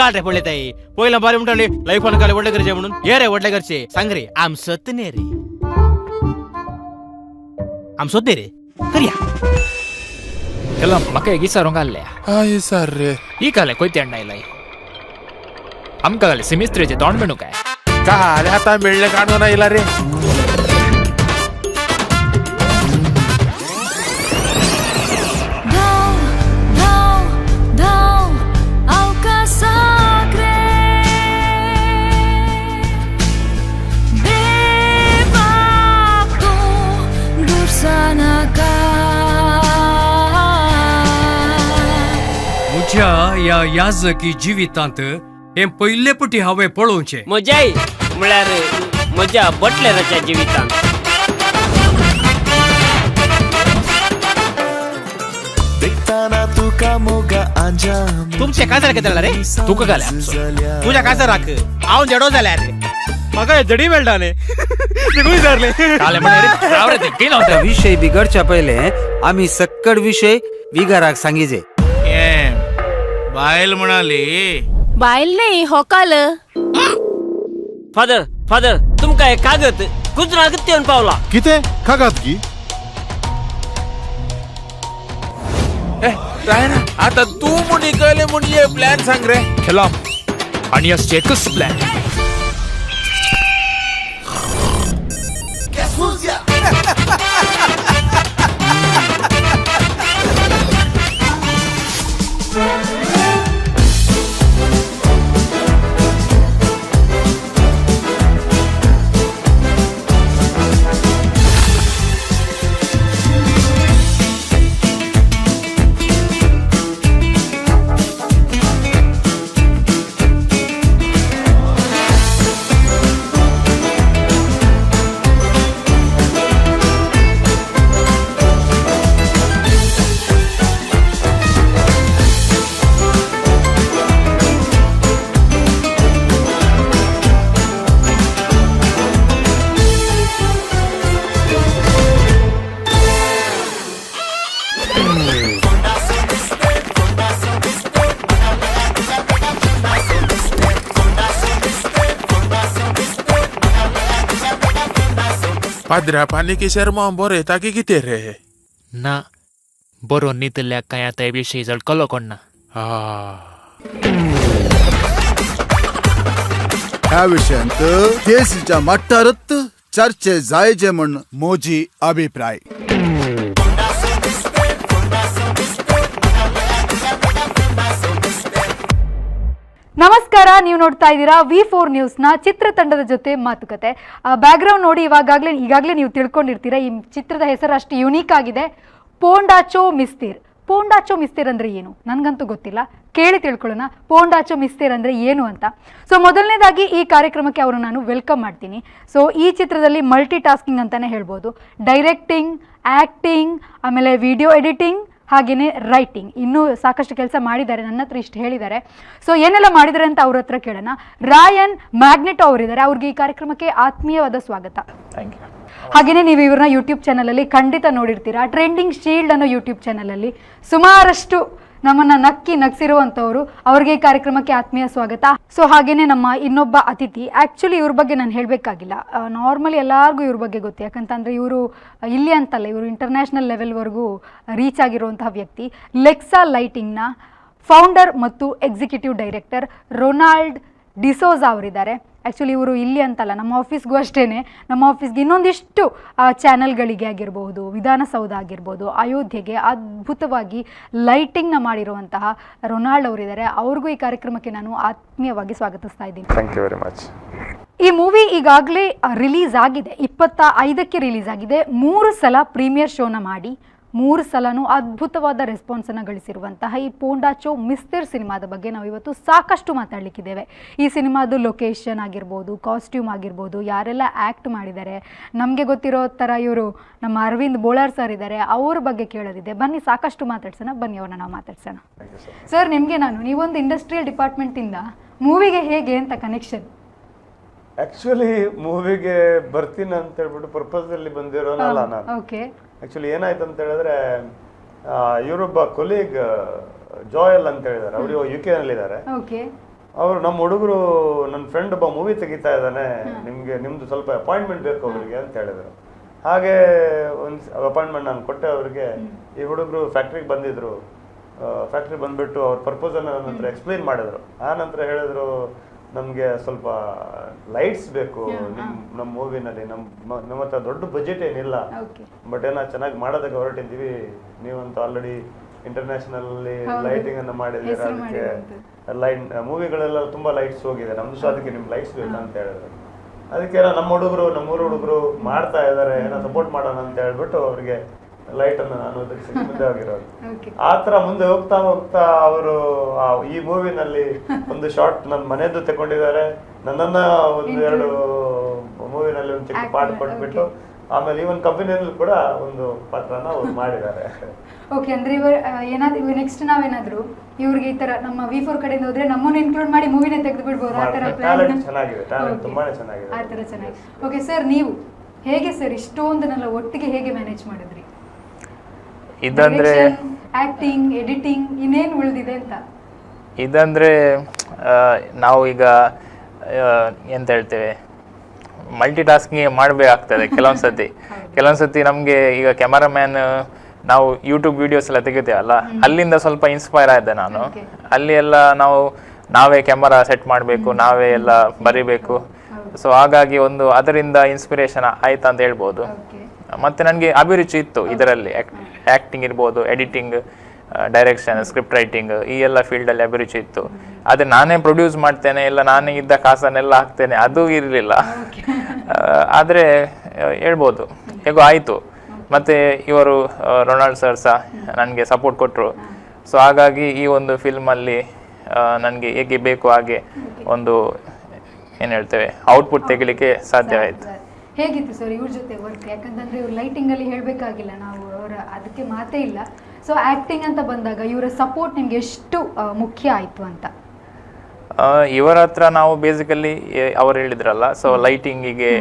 गाठे पडले ताई पहिला बारी म्हणताली लाईफ ऑन काले वडले गरजे म्हणून ये रे वडले गरजे सांग रे आम सत्ने रे आम सत्ने रे करिया ಎಲ್ಲ ಮಕ್ಕಳಿಗೆ ಸರೋಂಗಲ್ಲೇ ಆಯ್ ಸರ್ರೆ ಈ ಕಾಲೆ ಕೊಯ್ತಿ ಅಣ್ಣ ಇಲ್ಲ ಅಮ್ಕಾಗಲೆ ಸಿಮಿಸ್ತ್ರಿ ತೊಗೊಂಡ್ಬಿಡು ಕಾಯ ಕಾಲೆ आता मिळले काढून ಇಲ್ಲ रे या याजकी जिवितांत हे पहिले पटी हांवें पळोवचें मजाय म्हळ्यार म्हज्या बटलराच्या जिवितांत तुमचे काय झालं केला रे तुका गाले तुझ्या काय राख हांव जडो जाल्या रे म्हाका जडी मेळटाले निघून जारले काले म्हणे रावरे ते केलं होतं विषय बिगडच्या पहिले आम्ही सक्कड विषय विगाराक सांगीजे बायल म्हणाली बायल नाही होकाल फादर फादर तुमका एक कागद कुत्रा येऊन पावला किते कागद की रायना आता तू मुनी कळले म्हणजे प्लॅन सांग रे खेळा आणि असं एकच प्लॅन पाद्रा पाणी की शर्मा बरे ताकी किती रे ना बरो नीतल्या काय आता विषयी जळकलो कोण ह्या विषयांत देशीच्या मट्टारत चर्चे जायचे म्हण मोजी अभिप्राय ನಮಸ್ಕಾರ, ನೀವು ನೋಡ್ತಾ ಇದ್ದೀರಾ V4 ನ್ಯೂಸ್ನ ಚಿತ್ರತಂಡದ ಜೊತೆ ಮಾತುಕತೆ. ಬ್ಯಾಕ್ಗ್ರೌಂಡ್ ನೋಡಿ ಈಗಾಗಲೇ ನೀವು ತಿಳ್ಕೊಂಡಿರ್ತೀರಾ. ಈ ಚಿತ್ರದ ಹೆಸರು ಅಷ್ಟು ಯುನೀಕ್ ಆಗಿದೆ, ಪೋಂಡಾಚೋ ಮಿಸ್ತೀರ್. ಪೋಂಡಾಚೋ ಮಿಸ್ತೀರ್ ಅಂದರೆ ಏನು ನನಗಂತೂ ಗೊತ್ತಿಲ್ಲ, ಕೇಳಿ ತಿಳ್ಕೊಳ್ಳೋಣ ಪೋಂಡಾಚೋ ಮಿಸ್ತೀರ್ ಅಂದರೆ ಏನು ಅಂತ. ಸೊ ಮೊದಲನೇದಾಗಿ ಈ ಕಾರ್ಯಕ್ರಮಕ್ಕೆ ಅವರು ನಾನು ವೆಲ್ಕಮ್ ಮಾಡ್ತೀನಿ. ಸೊ ಈ ಚಿತ್ರದಲ್ಲಿ ಮಲ್ಟಿ ಟಾಸ್ಕಿಂಗ್ ಅಂತಲೇ ಹೇಳ್ಬೋದು. ಡೈರೆಕ್ಟಿಂಗ್, ಆ್ಯಕ್ಟಿಂಗ್, ಆಮೇಲೆ ವಿಡಿಯೋ ಎಡಿಟಿಂಗ್, ಹಾಗೆಯೇ ರೈಟಿಂಗ್, ಇನ್ನೂ ಸಾಕಷ್ಟು ಕೆಲಸ ಮಾಡಿದ್ದಾರೆ. ನನ್ನ ಹತ್ರ ಇಷ್ಟು ಹೇಳಿದ್ದಾರೆ. ಸೊ ಏನೆಲ್ಲ ಮಾಡಿದ್ದಾರೆ ಅಂತ ಅವ್ರ ಹತ್ರ ಕೇಳೋಣ. ರಾಯನ್ ಮ್ಯಾಗ್ನೆಟೋ ಅವರಿದ್ದಾರೆ, ಅವ್ರಿಗೆ ಈ ಕಾರ್ಯಕ್ರಮಕ್ಕೆ ಆತ್ಮೀಯವಾದ ಸ್ವಾಗತ. ಹಾಗೆಯೇ ನೀವು ಇವ್ರನ್ನ ಯೂಟ್ಯೂಬ್ ಚಾನಲಲ್ಲಿ ಖಂಡಿತ ನೋಡಿರ್ತೀರಾ. ಟ್ರೆಂಡಿಂಗ್ ಶೀಲ್ಡ್ ಅನ್ನೋ ಯೂಟ್ಯೂಬ್ ಚಾನಲಲ್ಲಿ ಸುಮಾರಷ್ಟು ನಮ್ಮನ್ನು ನಗಿಸಿರುವಂಥವ್ರು, ಅವ್ರಿಗೆ ಈ ಕಾರ್ಯಕ್ರಮಕ್ಕೆ ಆತ್ಮೀಯ ಸ್ವಾಗತ. ಸೊ ಹಾಗೆಯೇ ನಮ್ಮ ಇನ್ನೊಬ್ಬ ಅತಿಥಿ, ಆ್ಯಕ್ಚುಲಿ ಇವ್ರ ಬಗ್ಗೆ ನಾನು ಹೇಳಬೇಕಾಗಿಲ್ಲ, ನಾರ್ಮಲಿ ಎಲ್ಲರಿಗೂ ಇವ್ರ ಬಗ್ಗೆ ಗೊತ್ತು. ಯಾಕಂತಂದರೆ ಇವರು ಇಲ್ಲಿ ಅಂತಲ್ಲ, ಇವರು ಇಂಟರ್ನ್ಯಾಷನಲ್ ಲೆವೆಲ್ವರೆಗೂ ರೀಚ್ ಆಗಿರುವಂತಹ ವ್ಯಕ್ತಿ. ಲೆಕ್ಸಾ ಲೈಟಿಂಗ್ನ ಫೌಂಡರ್ ಮತ್ತು ಎಕ್ಸಿಕ್ಯೂಟಿವ್ ಡೈರೆಕ್ಟರ್ ರೊನಾಲ್ಡ್ ಡಿಸೋಜಾ ಅವರಿದ್ದಾರೆ. ಆ್ಯಕ್ಚುಲಿ ಇವರು ಇಲ್ಲಿ ಅಂತಲ್ಲ, ನಮ್ಮ ಆಫೀಸ್ಗೂ ಅಷ್ಟೇ, ನಮ್ಮ ಆಫೀಸ್ಗೆ ಇನ್ನೊಂದಿಷ್ಟು ಚಾನಲ್ಗಳಿಗೆ ಆಗಿರ್ಬೋದು, ವಿಧಾನಸೌಧ ಆಗಿರ್ಬೋದು, ಅಯೋಧ್ಯೆಗೆ ಅದ್ಭುತವಾಗಿ ಲೈಟಿಂಗ್ನ ಮಾಡಿರುವಂತಹ ರೊನಾಲ್ಡ್ ಅವರಿದ್ದಾರೆ. ಅವ್ರಿಗೂ ಈ ಕಾರ್ಯಕ್ರಮಕ್ಕೆ ನಾನು ಆತ್ಮೀಯವಾಗಿ ಸ್ವಾಗತಿಸ್ತಾ ಇದ್ದೀನಿ. Thank you very much. ಈ ಮೂವಿ ಈಗಾಗಲೇ ರಿಲೀಸ್ ಆಗಿದೆ, 25ಕ್ಕೆ ರಿಲೀಸ್ ಆಗಿದೆ. 3 ಸಲ ಪ್ರೀಮಿಯರ್ ಶೋನ ಮಾಡಿ 3 ಸಲನೂ ಅದ್ಭುತವಾದ ರೆಸ್ಪಾನ್ಸನ್ನು ಗಳಿಸಿರುವಂತಹ ಈ ಪೋಂಡಾಚೋ ಮಿಸ್ತೀರ್ ಸಿನಿಮಾದ ಬಗ್ಗೆ ನಾವು ಇವತ್ತು ಸಾಕಷ್ಟು ಮಾತಾಡಲಿಕ್ಕಿದ್ದೇವೆ. ಈ ಸಿನಿಮಾದು ಲೊಕೇಶನ್ ಆಗಿರ್ಬೋದು, ಕಾಸ್ಟ್ಯೂಮ್ ಆಗಿರ್ಬೋದು, ಯಾರೆಲ್ಲ ಆ್ಯಕ್ಟ್ ಮಾಡಿದ್ದಾರೆ, ನಮಗೆ ಗೊತ್ತಿರೋ ಥರ ಇವರು ನಮ್ಮ ಅರವಿಂದ್ ಬೋಳಾರ್ ಸರ್ ಇದ್ದಾರೆ, ಅವ್ರ ಬಗ್ಗೆ ಕೇಳೋದಿದೆ. ಬನ್ನಿ ಸಾಕಷ್ಟು ಮಾತಾಡ್ಸೋಣ, ಬನ್ನಿ ಅವ್ರನ್ನ ನಾವು ಮಾತಾಡ್ಸೋಣ. ಸರ್, ನಿಮಗೆ ನೀವೊಂದು ಇಂಡಸ್ಟ್ರಿಯಲ್ ಡಿಪಾರ್ಟ್ಮೆಂಟಿಂದ ಮೂವಿಗೆ ಹೇಗೆ ಅಂತ ಕನೆಕ್ಷನ್? ಆಕ್ಚುಲಿ ಮೂವಿಗೆ ಬರ್ತೀನಿ ಅಂತ ಹೇಳ್ಬಿಟ್ಟು ಪರ್ಪಸ್ ಅಲ್ಲಿ ಬಂದಿರೋನಲ್ಲ ನಾನು. ಓಕೆ. ಆಕ್ಚುಲಿ ಏನಾಯ್ತು ಅಂತ ಹೇಳಿದ್ರೆ, ಇವರೊಬ್ಬ ಕೊಲೀಗ್ ಜೋಯಲ್ ಅಂತ ಹೇಳಿದಾರೆ, ಅವರು UK ನಲ್ಲಿ ಇದ್ದಾರೆ. ಓಕೆ. ಅವರು ನಮ್ಮ ಹುಡುಗರು ನನ್ನ ಫ್ರೆಂಡ್ ಒಬ್ಬ ಮೂವಿ ತೆಗಿತಾ ಇದ್ದಾನೆ, ನಿಮ್ದು ಸ್ವಲ್ಪ ಅಪಾಯಿಂಟ್ಮೆಂಟ್ ಬೇಕು ಅವರಿಗೆ ಅಂತ ಹೇಳಿದ್ರು. ಹಾಗೆ ಒಂದು ಅಪಾಯಿಂಟ್ಮೆಂಟ್ ನಾನು ಕೊಟ್ಟೆ ಅವರಿಗೆ. ಈ ಹುಡುಗರು ಫ್ಯಾಕ್ಟ್ರಿಗೆ ಬಂದಿದ್ರು. ಫ್ಯಾಕ್ಟ್ರಿ ಬಂದ್ಬಿಟ್ಟು ಅವ್ರ ಪರ್ಪೋಸನ್ನು ನನ್ನ ಹತ್ರ ಎಕ್ಸ್ಪ್ಲೈನ್ ಮಾಡಿದ್ರು. ಆ ನಂತರ ಹೇಳಿದ್ರು, ನಮಗೆ ಸ್ವಲ್ಪ ಲೈಟ್ಸ್ ಬೇಕು ನಮ್ಮ ಮೂವಿನಲ್ಲಿ, ನಮ್ಮ ಹತ್ರ ದೊಡ್ಡ ಬಜೆಟ್ ಏನಿಲ್ಲ, ಬಟ್ ಏನೋ ಚೆನ್ನಾಗಿ ಮಾಡೋದಕ್ಕೆ ಹೊರಟಿದ್ದೀವಿ, ನೀವಂತೂ ಆಲ್ರೆಡಿ ಇಂಟರ್ನ್ಯಾಷನಲ್ ಲೈಟಿಂಗ್ ಅನ್ನು ಮಾಡಿದ್ದೀರಾ, ಅದಕ್ಕೆ ಲೈಟ್ ಮೂವಿಗಳೆಲ್ಲ ತುಂಬಾ ಲೈಟ್ಸ್ ಹೋಗಿದೆ, ನಮ್ದು ಸಹ ಅದಕ್ಕೆ ನಿಮ್ಗೆ ಲೈಟ್ಸ್ ಬೇಕಂತ ಹೇಳಿದ್ರು. ಅದಕ್ಕೆ ನಮ್ಮ ಹುಡುಗರು, ನಮ್ಮೂರು ಹುಡುಗರು ಮಾಡ್ತಾ ಇದ್ದಾರೆ, ಏನೋ ಸಪೋರ್ಟ್ ಮಾಡೋಣ ಅಂತ ಹೇಳ್ಬಿಟ್ಟು ಅವ್ರಿಗೆ ಲೈಟ್ ಅನ್ನು ನಾನು ಒದಗಿಸಿ ಮುಂದೆವಾಗಿರೋದು. ಆ ತರ ಮುಂದೆ ಹೋಗ್ತಾ ಹೋಗ್ತಾ ಅವರು ಈ ಮೂವಿನಲ್ಲಿ ಒಂದು ಶಾರ್ಟ್ ನನ್ನ ಮನೆಯದ್ದು ತಗೊಂಡಿದ್ದಾರೆ, ನನ್ನನ್ನ ಒಂದು 2 ಮೂವಿನಲ್ಲಿ ಒಂದು ಚಿಕ್ಕ ಪಾರ್ಟ್ ಕೊಟ್ಬಿಟ್ಟು ಆಮೇಲೆ ಈ ಒಂದು ಕಂಪನಿಯಲ್ಲಿ ಕೂಡ ಒಂದು ಪಾತ್ರನ ಅವ್ರು ಮಾಡಿದ್ದಾರೆ. ಓಕೆ, ಅಂದ್ರೆ ಏನಾದ್ರು ನೆಕ್ಸ್ಟ್ ನಾವೇನಾದ್ರು ಇವ್ರಿಗೆ ಈ ತರ ನಮ್ಮ V4 ಕಡೆಯಿಂದ ಹೋದ್ರೆ ನಮ್ಮನ್ನು ಇನ್ಕ್ಲೂಡ್ ಮಾಡಿ ಮೂವಿನೇ ತೆಗೆದು ಬಿಡ್ಬೋದು, ಆ ತರ ಟ್ಯಾಲೆಂಟ್ ಚೆನ್ನಾಗಿದೆ, ಟ್ಯಾಲೆಂಟ್ ತುಂಬಾನೇ ಚೆನ್ನಾಗಿದೆ, ಆ ತರ ಚೆನ್ನಾಗಿದೆ. ಓಕೆ ಸರ್, ನೀವು ಹೇಗೆ ಸರ್ ಇಷ್ಟೊಂದನ್ನೆಲ್ಲ ಒಟ್ಟಿಗೆ ಹೇಗೆ ಮ್ಯಾನೇಜ್ ಮಾಡಿದ್ರಿ? ಇದಂದ್ರೆ ಆಕ್ಟಿಂಗ್, ಎಡಿಟಿಂಗ್, ಇನ್ನೇನು ಉಳಿದಿದೆ ಅಂತ? ಇದಂದ್ರೆ ನಾವು ಈಗ ಎಂತ ಹೇಳ್ತೇವೆ, ಮಲ್ಟಿ ಟಾಸ್ಕಿಂಗ್ ಮಾಡಬೇಕಾಗ್ತದೆ ಕೆಲವೊಂದ್ಸತಿ ನಮಗೆ. ಈಗ ಕ್ಯಾಮರಾಮ್ಯಾನ್ ನಾವು ಯೂಟ್ಯೂಬ್ ವಿಡಿಯೋಸ್ ಎಲ್ಲ ತೆಗಿತೇವಲ್ಲ, ಅಲ್ಲಿಂದ ಸ್ವಲ್ಪ ಇನ್ಸ್ಪೈರ್ ಆದೆ ನಾನು. ಅಲ್ಲಿ ಎಲ್ಲ ನಾವೇ ಕ್ಯಾಮರಾ ಸೆಟ್ ಮಾಡಬೇಕು, ನಾವೇ ಎಲ್ಲ ಬರಿಬೇಕು. ಸೊ ಹಾಗಾಗಿ ಒಂದು ಅದರಿಂದ ಇನ್ಸ್ಪಿರೇಷನ್ ಆಯ್ತಾ ಅಂತ ಹೇಳ್ಬೋದು. ಮತ್ತೆ ನನಗೆ ಅಭಿರುಚಿ ಇತ್ತು ಇದರಲ್ಲಿ, ಆ್ಯಕ್ಟಿಂಗ್ ಇರ್ಬೋದು, ಎಡಿಟಿಂಗ್, ಡೈರೆಕ್ಷನ್, ಸ್ಕ್ರಿಪ್ಟ್ ರೈಟಿಂಗ್, ಈ ಎಲ್ಲ ಫೀಲ್ಡಲ್ಲಿ ಅಭಿರುಚಿ ಇತ್ತು. ಆದರೆ ನಾನೇ ಪ್ರೊಡ್ಯೂಸ್ ಮಾಡ್ತೇನೆ, ಇಲ್ಲ ನಾನೇ ಇದ್ದ ಕಾಸನ್ನೆಲ್ಲ ಹಾಕ್ತೇನೆ, ಅದು ಇರಲಿಲ್ಲ. ಆದರೆ ಹೇಳ್ಬೋದು ಹೇಗೋ ಆಯಿತು. ಮತ್ತು ಇವರು ರೊನಾಲ್ಡ್ ಸರ್ ಸಹ ನನಗೆ ಸಪೋರ್ಟ್ ಕೊಟ್ಟರು. ಸೊ ಹಾಗಾಗಿ ಈ ಒಂದು ಫಿಲ್ಮಲ್ಲಿ ನನಗೆ ಹೇಗೆ ಬೇಕು ಹಾಗೆ ಒಂದು ಏನು ಹೇಳ್ತೇವೆ ಔಟ್ಪುಟ್ ತೆಗಿಲಿಕ್ಕೆ ಸಾಧ್ಯವಾಯಿತು. ಹೇಗಿತ್ತು ಸರ್ ಇವ್ರ ಜೊತೆ ವರ್ಕ್? ಯಾಕಂತಂದ್ರೆ ಇವ್ರು ಲೈಟಿಂಗ್ ಅಲ್ಲಿ ಹೇಳಬೇಕಾಗಿಲ್ಲ, ನಾವು ಅವರ ಅದಕ್ಕೆ ಮಾತೇ ಇಲ್ಲ. ಸೊ ಆಕ್ಟಿಂಗ್ ಅಂತ ಬಂದಾಗ ಇವರ ಸಪೋರ್ಟ್ ನಿಮ್ಗೆ ಎಷ್ಟು ಮುಖ್ಯ ಆಯಿತು ಅಂತ? ಇವರ ಹತ್ರ ನಾವು ಬೇಸಿಕಲಿ ಅವರು ಹೇಳಿದ್ರಲ್ಲ, ಸೊ ಲೈಟಿಂಗಿಗೆ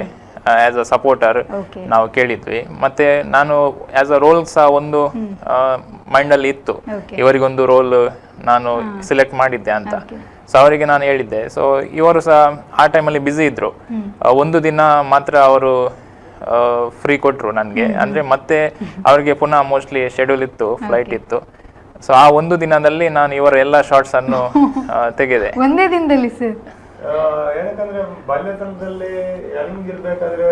ಆಸ್ ಅ ಸಪೋರ್ಟರ್ ನಾವು ಕೇಳಿದ್ವಿ. ಮತ್ತೆ ನಾನು ಆಸ್ ಅ ರೋಲ್ ಸಹ ಒಂದು ಮೈಂಡಲ್ಲಿ ಇತ್ತು, ಇವರಿಗೊಂದು ರೋಲ್ ನಾನು ಸಿಲೆಕ್ಟ್ ಮಾಡಿದ್ದೆ ಅಂತ. ಸೊ ಅವರಿಗೆ ನಾನು ಹೇಳಿದ್ದೆ. ಸೊ ಇವರು ಸಹ ಆ ಟೈಮಲ್ಲಿ ಬ್ಯುಸಿ ಇದ್ರು. ಒಂದು ದಿನ ಮಾತ್ರ ಅವರು ಫ್ರೀ ಕೊಟ್ಟರು ನನಗೆ. ಅಂದರೆ ಮತ್ತೆ ಅವರಿಗೆ ಪುನಃ ಮೋಸ್ಟ್ಲಿ ಶೆಡ್ಯೂಲ್ ಇತ್ತು, ಫ್ಲೈಟ್ ಇತ್ತು. ಸೊ ಆ ಒಂದು ದಿನದಲ್ಲಿ ನಾನು ಇವರ ಎಲ್ಲ ಶಾರ್ಟ್ಸ್ ಅನ್ನು ತೆಗೆದೆ. ಒಂದೇ ದಿನದಲ್ಲಿ ಸರ್? ಏನಕ್ಕಂದ್ರೆ ಬಾಲ್ಯತನದಲ್ಲಿ ಯಂಗ್ ಇರ್ಬೇಕಾದ್ರೆ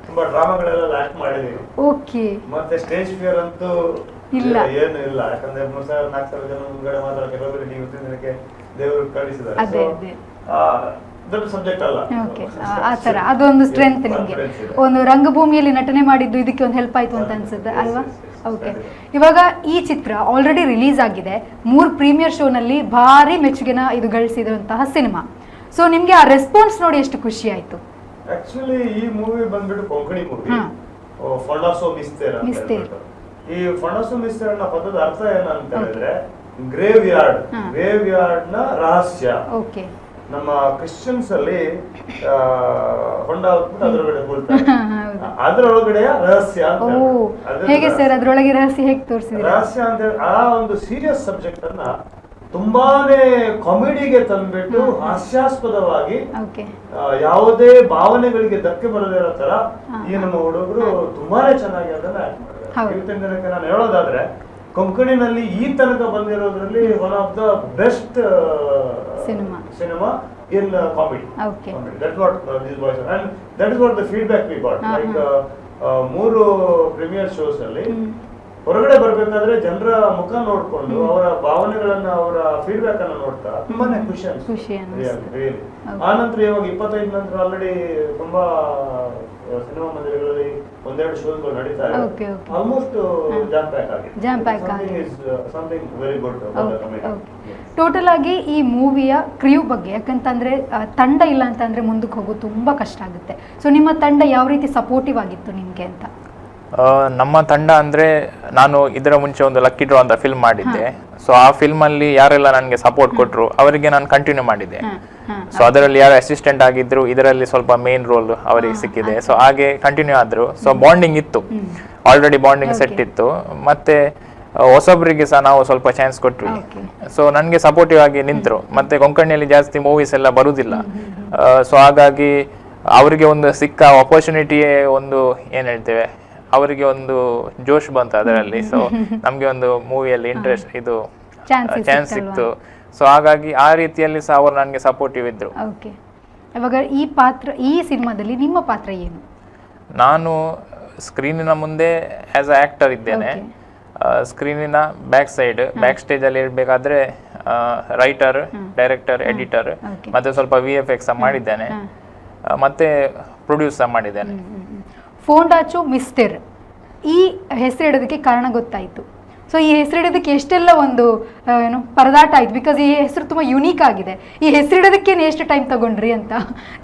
ತುಂಬಾ ಡ್ರಾಮಾಗಳೆಲ್ಲ ಆಕ್ಟ್ ಮಾಡಿದೀವಿ. ಓಕೆ. ಮತ್ತೆ ಸ್ಟೇಜ್ ಫಿಯರ್ ಅಂತೂ ಇಲ್ಲ, ಏನು ಇಲ್ಲ. ಯಾಕಂದ್ರೆ 3,000-4,000 ಜನ ಮುಂದ್ಗಡೆ ಮಾತ್ರ ಕೆಲವೊಬ್ಬರು ನೀವು ದಿನಕ್ಕೆ ದೇವರು ಕಳಿಸಿದ್ದಾರೆ. ದೊಡ್ಡ ಸಬ್ಜೆಕ್ಟ್ ಅಲ್ಲ. ಓಕೆ, ಆ ತರ ಅದೊಂದು ಸ್ಟ್ರೆಂತ್ ನಿಮಗೆ. ಒಂದು ರಂಗಭೂಮಿಯಲ್ಲಿ ನಟನೆ ಮಾಡಿದ್ದು ಇದಕ್ಕೆ ಒಂದು ಹೆಲ್ಪ್ ಆಯ್ತು ಅಂತ ಅನ್ಸುತ್ತೆ ಅಲ್ವಾ? ಓಕೆ, ಇವಾಗ ಈ ಚಿತ್ರ ಆಲ್ರೆಡಿ ರಿಲೀಸ್ ಆಗಿದೆ. 3 ಪ್ರೀಮಿಯರ್ ಶೋನಲ್ಲಿ ಭಾರಿ ಮೆಚ್ಚುಗೆನ ಇದು ಗಳಿಸಿದಂತಹ ಸಿನಿಮಾ. ಸೊ ನಿಮ್ಗೆ ಆ ರೆಸ್ಪಾನ್ಸ್ ನೋಡಿ ಎಷ್ಟು ಖುಷಿ ಆಯ್ತು? ಆಕ್ಚುಲಿ ಈ ಮೂವಿ ಬಂದ್ಬಿಟ್ಟು ಕೊಂಕಣಿ ಮೂವಿ, ಫೊಂಡಾಸೋ ಮಿಸ್ತೇರ್. ಈ ಫೊಂಡಾಸೋ ಮಿಸ್ತೇರ್ ಅನ್ನೋ ಪದದ ಅರ್ಥ ಏನಂತ ಹೇಳಿದ್ರೆ ಗ್ರೇವ್ ಯಾರ್ಡ್ ನ ರಹಸ್ಯ. ಓಕೆ. ನಮ್ಮ ಕ್ರಿಶ್ಚಿಯನ್ಸ್ ಅಲ್ಲಿ ಹೊಂಡ ಹೊತ್ಬಿಟ್ಟು ಅದ್ರೊಳಗಡೆ ಹೋಗ್ತಾರೆ, ಅದ್ರೊಳಗಡೆಯ ರಹಸ್ಯ ಅಂತ. ಹೇಗೆ ಸರ್ ಅದ್ರೊಳಗೆ ರಹಸ್ಯ ಹೇಗೆ ತೋರಿಸಿದ್ರೆ? ರಹಸ್ಯ ಅಂತ ಹೇಳಿ ಆ ಒಂದು ಸೀರಿಯಸ್ ಸಬ್ಜೆಕ್ಟ್ ಅನ್ನ ತುಂಬಾನೇ ಕಾಮಿಡಿಗೆ ತಂದ್ಬಿಟ್ಟು ಹಾಸ್ಯಾಸ್ಪದವಾಗಿ ಯಾವುದೇ ಭಾವನೆಗಳಿಗೆ ಧಕ್ಕೆ ಬರದೇ ಇರೋ ತರ ಈ ನಮ್ಮ ಹುಡುಗರು ತುಂಬಾನೇ ಚೆನ್ನಾಗಿ ಅದನ್ನ ಆಕ್ಟ್ ಮಾಡಿದ್ದಾರೆ. ಇವತ್ತಿನ ದಿನಕ್ಕೆ ನಾನು ಹೇಳೋದಾದ್ರೆ ಕೊಂಕಣಿನಲ್ಲಿ ಈ ತನಕ ಬಂದಿರೋದ್ರಲ್ಲಿ one of the best cinema in comedy. That's what this was, and that is what the feedback we got. Like 3 premiere shows ಅಲ್ಲಿ ಹೊರಗಡೆ ಬರ್ಬೇಕಾದ್ರೆ ಜನರ ಮುಖ ನೋಡ್ಕೊಂಡು ಅವರ ಭಾವನೆಗಳನ್ನ, ಅವರ ಫೀಡ್ಬ್ಯಾಕ್ ಅನ್ನ ನೋಡ್ತಾ ತುಂಬಾನೇ ಖುಷಿ ಅನ್ಸುತ್ತೆ. ಆ ನಂತರ ಇವಾಗ 25 ನಂತರ ಆಲ್ರೆಡಿ ತುಂಬಾ ಸಿನಿಮಾ ಮಂದಿರಗಳಲ್ಲಿ 1-2 ಶೋಸ್ಗಳು ನಡೀತಾ ಇದೆ. ಆಲ್ಮೋಸ್ಟ್ ಜಾಮ್ ಪ್ಯಾಕ್ ಆಗಿದೆ. Something very good. ಟೋಟಲ್ ಆಗಿ ಈ ಮೂವಿಯ ಕ್ರಿಯೂ ಬಗ್ಗೆ, ಯಾಕಂತಂದ್ರೆ ತಂಡ ಇಲ್ಲ ಅಂತಂದ್ರೆ ಮುಂದಕ್ಕೆ ಹೋಗೋದು ತುಂಬಾ ಕಷ್ಟ ಆಗುತ್ತೆ. ಸೊ ನಿಮ್ಮ ತಂಡ ಯಾವ ರೀತಿ ಸಪೋರ್ಟಿವ್ ಆಗಿತ್ತು ನಿಮ್ಗೆ ಅಂತ? ನಮ್ಮ ತಂಡ ಅಂದರೆ ನಾನು ಇದರ ಮುಂಚೆ ಒಂದು ಲಕ್ಕಿ ಡ್ರಾ ಅಂತ ಫಿಲ್ಮ್ ಮಾಡಿದ್ದೆ. ಸೊ ಆ ಫಿಲ್ಮಲ್ಲಿ ಯಾರೆಲ್ಲ ನನಗೆ ಸಪೋರ್ಟ್ ಕೊಟ್ಟರು ಅವರಿಗೆ ನಾನು ಕಂಟಿನ್ಯೂ ಮಾಡಿದ್ದೆ. ಸೊ ಅದರಲ್ಲಿ ಯಾರು ಅಸಿಸ್ಟೆಂಟ್ ಆಗಿದ್ರು, ಇದರಲ್ಲಿ ಸ್ವಲ್ಪ ಮೇನ್ ರೋಲ್ ಅವರಿಗೆ ಸಿಕ್ಕಿದೆ. ಸೊ ಹಾಗೆ ಕಂಟಿನ್ಯೂ ಆದರು. ಸೊ ಬಾಂಡಿಂಗ್ ಇತ್ತು, ಆಲ್ರೆಡಿ ಬಾಂಡಿಂಗ್ ಸೆಟ್ ಇತ್ತು. ಮತ್ತೆ ಹೊಸಬ್ರಿಗೆ ಸಹ ನಾವು ಸ್ವಲ್ಪ ಚಾನ್ಸ್ ಕೊಟ್ವಿ. ಸೊ ನನಗೆ ಸಪೋರ್ಟಿವ್ ಆಗಿ ನಿಂತರು. ಮತ್ತೆ ಕೊಂಕಣಿಯಲ್ಲಿ ಜಾಸ್ತಿ ಮೂವೀಸ್ ಎಲ್ಲ ಬರುವುದಿಲ್ಲ. ಸೊ ಹಾಗಾಗಿ ಅವರಿಗೆ ಒಂದು ಸಿಕ್ಕ ಆಪರ್ಚುನಿಟಿಯೇ ಒಂದು ಏನ್ ಹೇಳ್ತೇವೆ, ಅವರಿಗೆ ಒಂದು ಜೋಶ್ ಬಂತು ಅದರಲ್ಲಿ. ಸೊ ನಮ್ಗೆ ಒಂದು ಮೂವಿಯಲ್ಲಿ ಇಂಟ್ರೆಸ್ಟ್ ಇದು ಚಾನ್ಸ್ ಸಿಕ್ತು. ಸೊ ಹಾಗಾಗಿ ಆ ರೀತಿಯಲ್ಲಿ ಸಹ ಅವರು ನನಗೆ ಸಪೋರ್ಟಿವ್ ಇದ್ರು. ಇವಾಗ ಈ ಸಿನಿಮಾದಲ್ಲಿ ನಿಮ್ಮ ಪಾತ್ರ ಏನು? ನಾನು ಸ್ಕ್ರೀನಿನ ಮುಂದೆ ಆಸ್ ಅ ಆಕ್ಟರ್ ಇದ್ದೇನೆ. ಸ್ಕ್ರೀನಿನ ಬ್ಯಾಕ್ ಸ್ಟೇಜ್ ಅಲ್ಲಿ ಇರಬೇಕಾದ್ರೆ ರೈಟರ್, ಡೈರೆಕ್ಟರ್, ಎಡಿಟರ್, ಮತ್ತೆ ಸ್ವಲ್ಪ VFX ಮಾಡಿದ್ದೇನೆ, ಮತ್ತೆ ಪ್ರೊಡ್ಯೂಸ್ ಮಾಡಿದ್ದೇನೆ. ಫೋಂಡಾಚು ಮಿಸ್ಟರ್ ಈ ಹೆಸರು ಇಡೋದಕ್ಕೆ ಕಾರಣ ಗೊತ್ತಾಯ್ತು. ಸೊ ಈ ಹೆಸರು ಇಡೋದಕ್ಕೆ ಎಷ್ಟೆಲ್ಲ ಒಂದು ಏನು ಪರದಾಟ ಆಯ್ತು, ಬಿಕಾಸ್ ಈ ಹೆಸರು ತುಂಬಾ ಯುನೀಕ್ ಆಗಿದೆ. ಈ ಹೆಸರು ಇಡೋದಕ್ಕೆ ಎಷ್ಟು ಟೈಮ್ ತಗೊಂಡ್ರಿ ಅಂತ?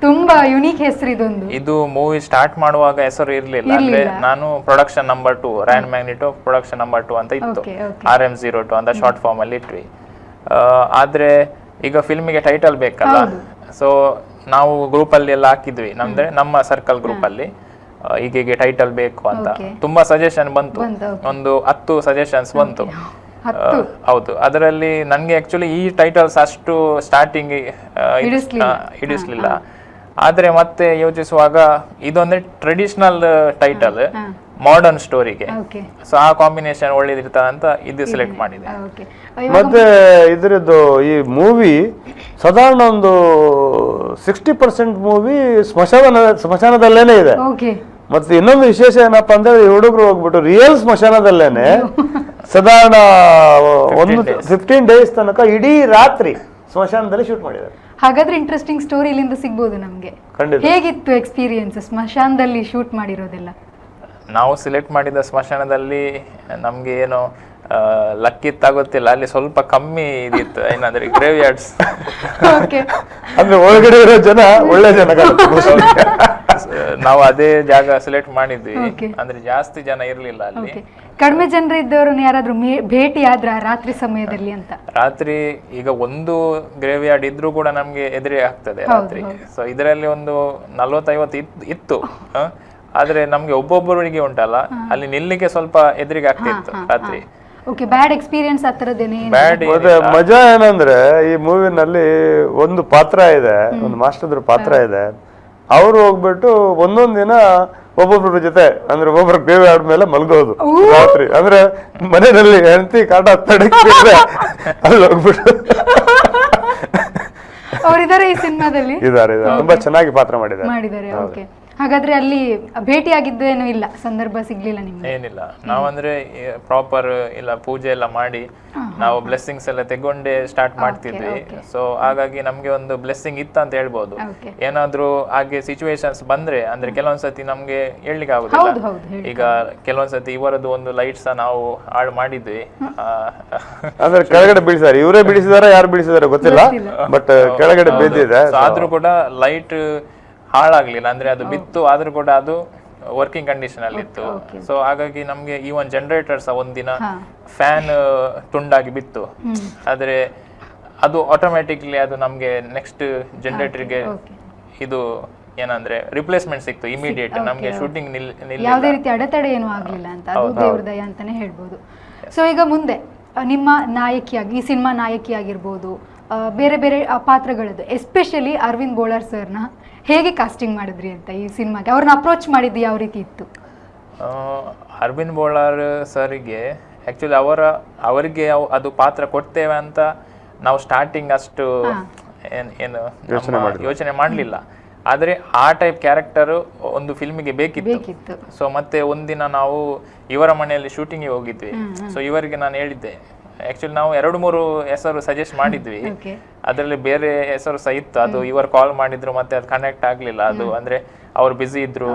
ತುಂಬಾ ಯುನೀಕ್ ಹೆಸರು ಇದೊಂದು. ಇದು ಮೂವಿ ಸ್ಟಾರ್ಟ್ ಮಾಡುವಾಗ ಹೆಸರು ಇರ್ಲಿಲ್ಲ. ಅಂದ್ರೆ ನಾನು production number 2 Ryan Magneto production number 2 ಅಂತ ಇತ್ತು, RM02 ಅಂತ ಶಾರ್ಟ್ ಫಾರ್ಮ್ ಅಲ್ಲಿ ಇಟ್ವಿ. ಆದ್ರೆ ಈಗ ಫಿಲ್ಮಿಗೆ ಟೈಟಲ್ ಬೇಕಲ್ಲ, ಸೊ ನಾವು ಗ್ರೂಪ್ ಅಲ್ಲಿ ಎಲ್ಲ ಹಾಕಿದ್ವಿ, ನಮ್ಮ ಸರ್ಕಲ್ ಗ್ರೂಪ್ ಅಲ್ಲಿ ಹೀಗೆ ಟೈಟಲ್ ಬೇಕು ಅಂತ. ತುಂಬಾ ಸಜೆಷನ್ ಬಂತು, ಒಂದು 10 ಸಜೆಷನ್ಸ್ ಬಂತು. ಹೌದು, ಅದರಲ್ಲಿ ನನ್ಗೆ ಆಕ್ಚುಲಿ ಈ ಟೈಟಲ್ಸ್ ಅಷ್ಟು ಸ್ಟಾರ್ಟಿಂಗ್ ಹಿಡಿಸ್ಲಿಲ್ಲ. ಆದ್ರೆ ಮತ್ತೆ ಯೋಚಿಸುವಾಗ ಇದೊಂದ್ರೆ ಟ್ರೆಡಿಷನಲ್ ಟೈಟಲ್ ಮಾಡರ್ನ್ ಸ್ಟೋರಿಗೆ, ಸೊ ಆ ಕಾಂಬಿನೇಷನ್ ಒಳ್ಳೇದಿರ್ತದೆ ಅಂತ ಇದು ಸೆಲೆಕ್ಟ್ ಮಾಡಿದೆ. ಮತ್ತೆ ಇದರದ್ದು ಈ ಮೂವಿ ಸಾಧಾರಣ ಒಂದು 60% ಮೂವಿ ಸ್ಮಶಾನದಲ್ಲೇನೆ ಇದೆ. ಮತ್ತೆ ಇನ್ನೊಂದು ವಿಶೇಷ ಏನಪ್ಪಾ ಅಂದ್ರೆ ಈ ಹುಡುಗರು ಹೋಗ್ಬಿಟ್ಟು ರಿಯಲ್ ಸ್ಮಶಾನದಲ್ಲೇನೆ ಸಾಧಾರಣ 15 ಡೇಸ್ ತನಕ ಇಡೀ ರಾತ್ರಿ ಸ್ಮಶಾನದಲ್ಲಿ ಶೂಟ್ ಮಾಡಿದ್ದಾರೆ. ಹಾಗಾದ್ರೆ ಇಂಟ್ರೆಸ್ಟಿಂಗ್ ಸ್ಟೋರಿ ಇಲ್ಲಿಂದ ಸಿಗ್ಬೋದು ನಮ್ಗೆ. ಹೇಗಿತ್ತು ಎಕ್ಸ್ಪೀರಿಯನ್ಸ್ ಸ್ಮಶಾನದಲ್ಲಿ ಶೂಟ್ ಮಾಡಿರೋದೆಲ್ಲ? ನಾವು ಸೆಲೆಕ್ಟ್ ಮಾಡಿದ ಸ್ಮಶಾನದಲ್ಲಿ ನಮ್ಗೆ ಏನೋ ಲಕ್ಕಿತ್ತಾಗುತ್ತಿಲ್ಲ, ಅಲ್ಲಿ ಸ್ವಲ್ಪ ಕಮ್ಮಿ ಇದಿತ್ತು, ಏನಂದ್ರೆ ಗ್ರೇವ್ ಯಾರ್ಡ್ಸ್. ಅಂದ್ರೆ ಒಳಗಡೆ ಇರೋ ಜನ ಒಳ್ಳೆ ಜನ. ನಾವು ಅದೇ ಜಾಗ ಸೆಲೆಕ್ಟ್ ಮಾಡಿದ್ವಿ, ಅಂದ್ರೆ ಜಾಸ್ತಿ ಜನ ಇರ್ಲಿಲ್ಲ ಅಲ್ಲಿ. ಕಡಿಮೆ ಜನರು ಇದ್ದವ್ರನ್ನ ಯಾರಾದ್ರೂ ಭೇಟಿ ಆದ್ರ ರಾತ್ರಿ ಸಮಯದಲ್ಲಿ ಅಂತ? ರಾತ್ರಿ ಈಗ ಒಂದು ಗ್ರೇವ್ ಯಾರ್ಡ್ ಇದ್ರೂ ಕೂಡ ನಮ್ಗೆ ಎದುರೇ ಆಗ್ತದೆ ರಾತ್ರಿ. ಸೊ ಇದರಲ್ಲಿ ಒಂದು 40-50 ಇತ್ತು. ಆದ್ರೆ ನಮ್ಗೆ ಒಬ್ಬೊಬ್ಬರಿಗೆ ಉಂಟಲ್ಲ, ಅಲ್ಲಿ ನಿಲ್ಲಿಗೆ ಸ್ವಲ್ಪ ಎದುರಿಗೆ ಆಗ್ತಿತ್ತು ರಾತ್ರಿ. ಬ್ಯಾಡ್ ಎಕ್ಸ್ಪೀರಿಯನ್ಸ್ ಆ ತರದೇನೆ. ಮತ್ತೆ ಮಜಾ ಏನಂದ್ರೆ ಈ ಮೂವಿನಲ್ಲಿ ಒಂದು ಪಾತ್ರ ಇದೆ, ಒಂದು ಮಾಸ್ಟರ್ ಪಾತ್ರ ಇದೆ. ಅವ್ರು ಹೋಗ್ಬಿಟ್ಟು ಒಂದೊಂದ್ ದಿನ ಒಬ್ಬೊಬ್ರ ಜೊತೆ ಅಂದ್ರೆ ಒಬ್ಬೊಬ್ರ ಬೇವೆ ಆದ್ಮೇಲೆ ಮಲ್ಗೋದು ರಾತ್ರಿ. ಅಂದ್ರೆ ಮನೆಯಲ್ಲಿ ಹೆಂಡತಿ ಕಾಟ ತಡಕಿದ್ರೆ ಅಲ್ಲಿ ಹೋಗ್ಬಿಟ್ಟು ಅವರಿದ್ದಾರೆ ಈ ಸಿನಿಮಾದಲ್ಲಿ. ಇದಾರೆ, ತುಂಬಾ ಚೆನ್ನಾಗಿ ಪಾತ್ರ ಮಾಡಿದ್ದಾರೆ. ಓಕೆ, ಹಾಗಾದ್ರೆ ಅಲ್ಲಿ ಭೇಟಿ ಆಗಿದ್ದೇನು ಇಲ್ಲ, ಸಂದರ್ಭ ಸಿಗ್ಲಿಲ್ಲ ನಿಮ್ಗೆ? ಏನಿಲ್ಲ, ನಾವಂದ್ರೆ ಪ್ರಾಪರ್ ಇಲ್ಲ ಪೂಜೆ ಎಲ್ಲ ಮಾಡಿ ನಾವು ಬ್ಲೆಸ್ಸಿಂಗ್ಸ್ ಎಲ್ಲ ತಗೊಂಡೇ ಸ್ಟಾರ್ಟ್ ಮಾಡ್ತಿದ್ವಿ. ಸೊ ಹಾಗಾಗಿ ನಮ್ಗೆ ಒಂದು ಬ್ಲೆಸ್ಸಿಂಗ್ ಇತ್ತು ಅಂತ ಹೇಳ್ಬೋದು. ಏನಾದ್ರೂ ಹಾಗೆ ಸಿಚುವೇಶನ್ಸ್ ಬಂದ್ರೆ ಅಂದ್ರೆ ಕೆಲವೊಂದ್ಸತಿ ನಮ್ಗೆ ಹೇಳ್ಲಿಕ್ಕೆ ಆಗುದಿಲ್ಲ. ಈಗ ಕೆಲವೊಂದ್ಸತಿ ಇವರದ್ದು ಒಂದು ಲೈಟ್ಸ್ ನಾವು ಹಾಳು ಮಾಡಿದ್ವಿ. ಅಂದ್ರೆ ಕೆಳಗಡೆ ಬೀಳಿಸಿದ್ದಾರೆ, ಇವರೇ ಬೀಳಿಸಿದಾರೆ ಯಾರು ಬೀಳಿಸಿದಾರೆ ಗೊತ್ತಿಲ್ಲ, ಬಟ್ ಕೆಳಗಡೆ ಬಿದ್ದಿದೆ. ಆದ್ರೂ ಕೂಡ ಲೈಟ್ ಹಾಳಾಗ್ಲಿಲ್ಲ, ಅಂದ್ರೆ ಅದು ಬಿತ್ತು ಆದ್ರೂ ಕೂಡ ಅದು ವರ್ಕಿಂಗ್ ಕಂಡೀಷನ್ ಅಲ್ಲಿ ಇತ್ತು. ಸೊ ಹಾಗಾಗಿ ನಮ್ಗೆ ಈವನ್ ಜನರೇಟರ್ಸ್ ಒಂದಿನ ಫ್ಯಾನ್ ತುಂಡಾಗಿ ಬಿತ್ತು, ಆದ್ರೆ ಅದು ಆಟೋಮ್ಯಾಟಿಕ್ಲಿ ಅದು ನಮ್ಗೆ ನೆಕ್ಸ್ಟ್ ಜನರೇಟರ್ಗೆ ಇದು ಏನಂದ್ರೆ ರಿಪ್ಲೇಸ್ಮೆಂಟ್ ಸಿಕ್ತು ಇಮಿಡಿಯೇಟ್. ನಮ್ಗೆ ಶೂಟಿಂಗ್ ಯಾವುದೇ ರೀತಿ ಅಡೆತಡೆ ಏನು ಆಗ್ಲಿಲ್ಲ ಅಂತ, ಅದು ದೇವ್ರ ದಯ ಅಂತಾನೆ ಹೇಳ್ಬೋದು. ಸೊ ಈಗ ಮುಂದೆ ನಿಮ್ಮ ನಾಯಕಿಯಾಗಿ, ಈ ಸಿನಿಮಾ ನಾಯಕಿಯಾಗಿರ್ಬೋದು, ಬೇರೆ ಬೇರೆ ಪಾತ್ರಗಳದ್ದು, ಎಸ್ಪೆಷಲಿ ಅರವಿಂದ್ ಬೋಳಾರ್ ಸರ್ನ ಹೇಗೆ ಕಾಸ್ಟಿಂಗ್ ಮಾಡಿದ್ರಿ ಅಂತ ಈ ಸಿನಿಮಾಗೆ? ಅವ್ರನ್ನ ಅಪ್ರೋಚ್ ಮಾಡಿದ್ದು ಯಾವ ರೀತಿ ಇತ್ತು? ಅರವಿಂದ್ ಬೋಳಾರ್ ಸರ್ಗೆ ಆಕ್ಚುಲಿ ಅವರಿಗೆ ಅದು ಪಾತ್ರ ಕೊಡ್ತೇವೆ ಅಂತ ನಾವು ಸ್ಟಾರ್ಟಿಂಗ್ ಅಷ್ಟು ಏನು ಯೋಚನೆ ಮಾಡಲಿಲ್ಲ. ಆದ್ರೆ ಆ ಟೈಪ್ ಕ್ಯಾರೆಕ್ಟರ್ ಒಂದು ಫಿಲ್ಮಿಗೆ ಬೇಕಿತ್ತು. ಸೊ ಮತ್ತೆ ಒಂದಿನ ನಾವು ಇವರ ಮನೆಯಲ್ಲಿ ಶೂಟಿಂಗ್ಗೆ ಹೋಗಿದ್ವಿ. ಸೊ ಇವರಿಗೆ ನಾನು ಹೇಳಿದ್ದೆ, ಆಕ್ಚುಲಿ ನಾವು 2-3 ಹೆಸರು ಸಜೆಸ್ಟ್ ಮಾಡಿದ್ವಿ, ಅದರಲ್ಲಿ ಬೇರೆ ಹೆಸರು ಸಹ ಇತ್ತು. ಅದು ಇವರು ಕಾಲ್ ಮಾಡಿದ್ರು, ಮತ್ತೆ ಅದು ಕನೆಕ್ಟ್ ಆಗ್ಲಿಲ್ಲ. ಅದು ಅಂದ್ರೆ ಅವ್ರು ಬಿಸಿ ಇದ್ರು.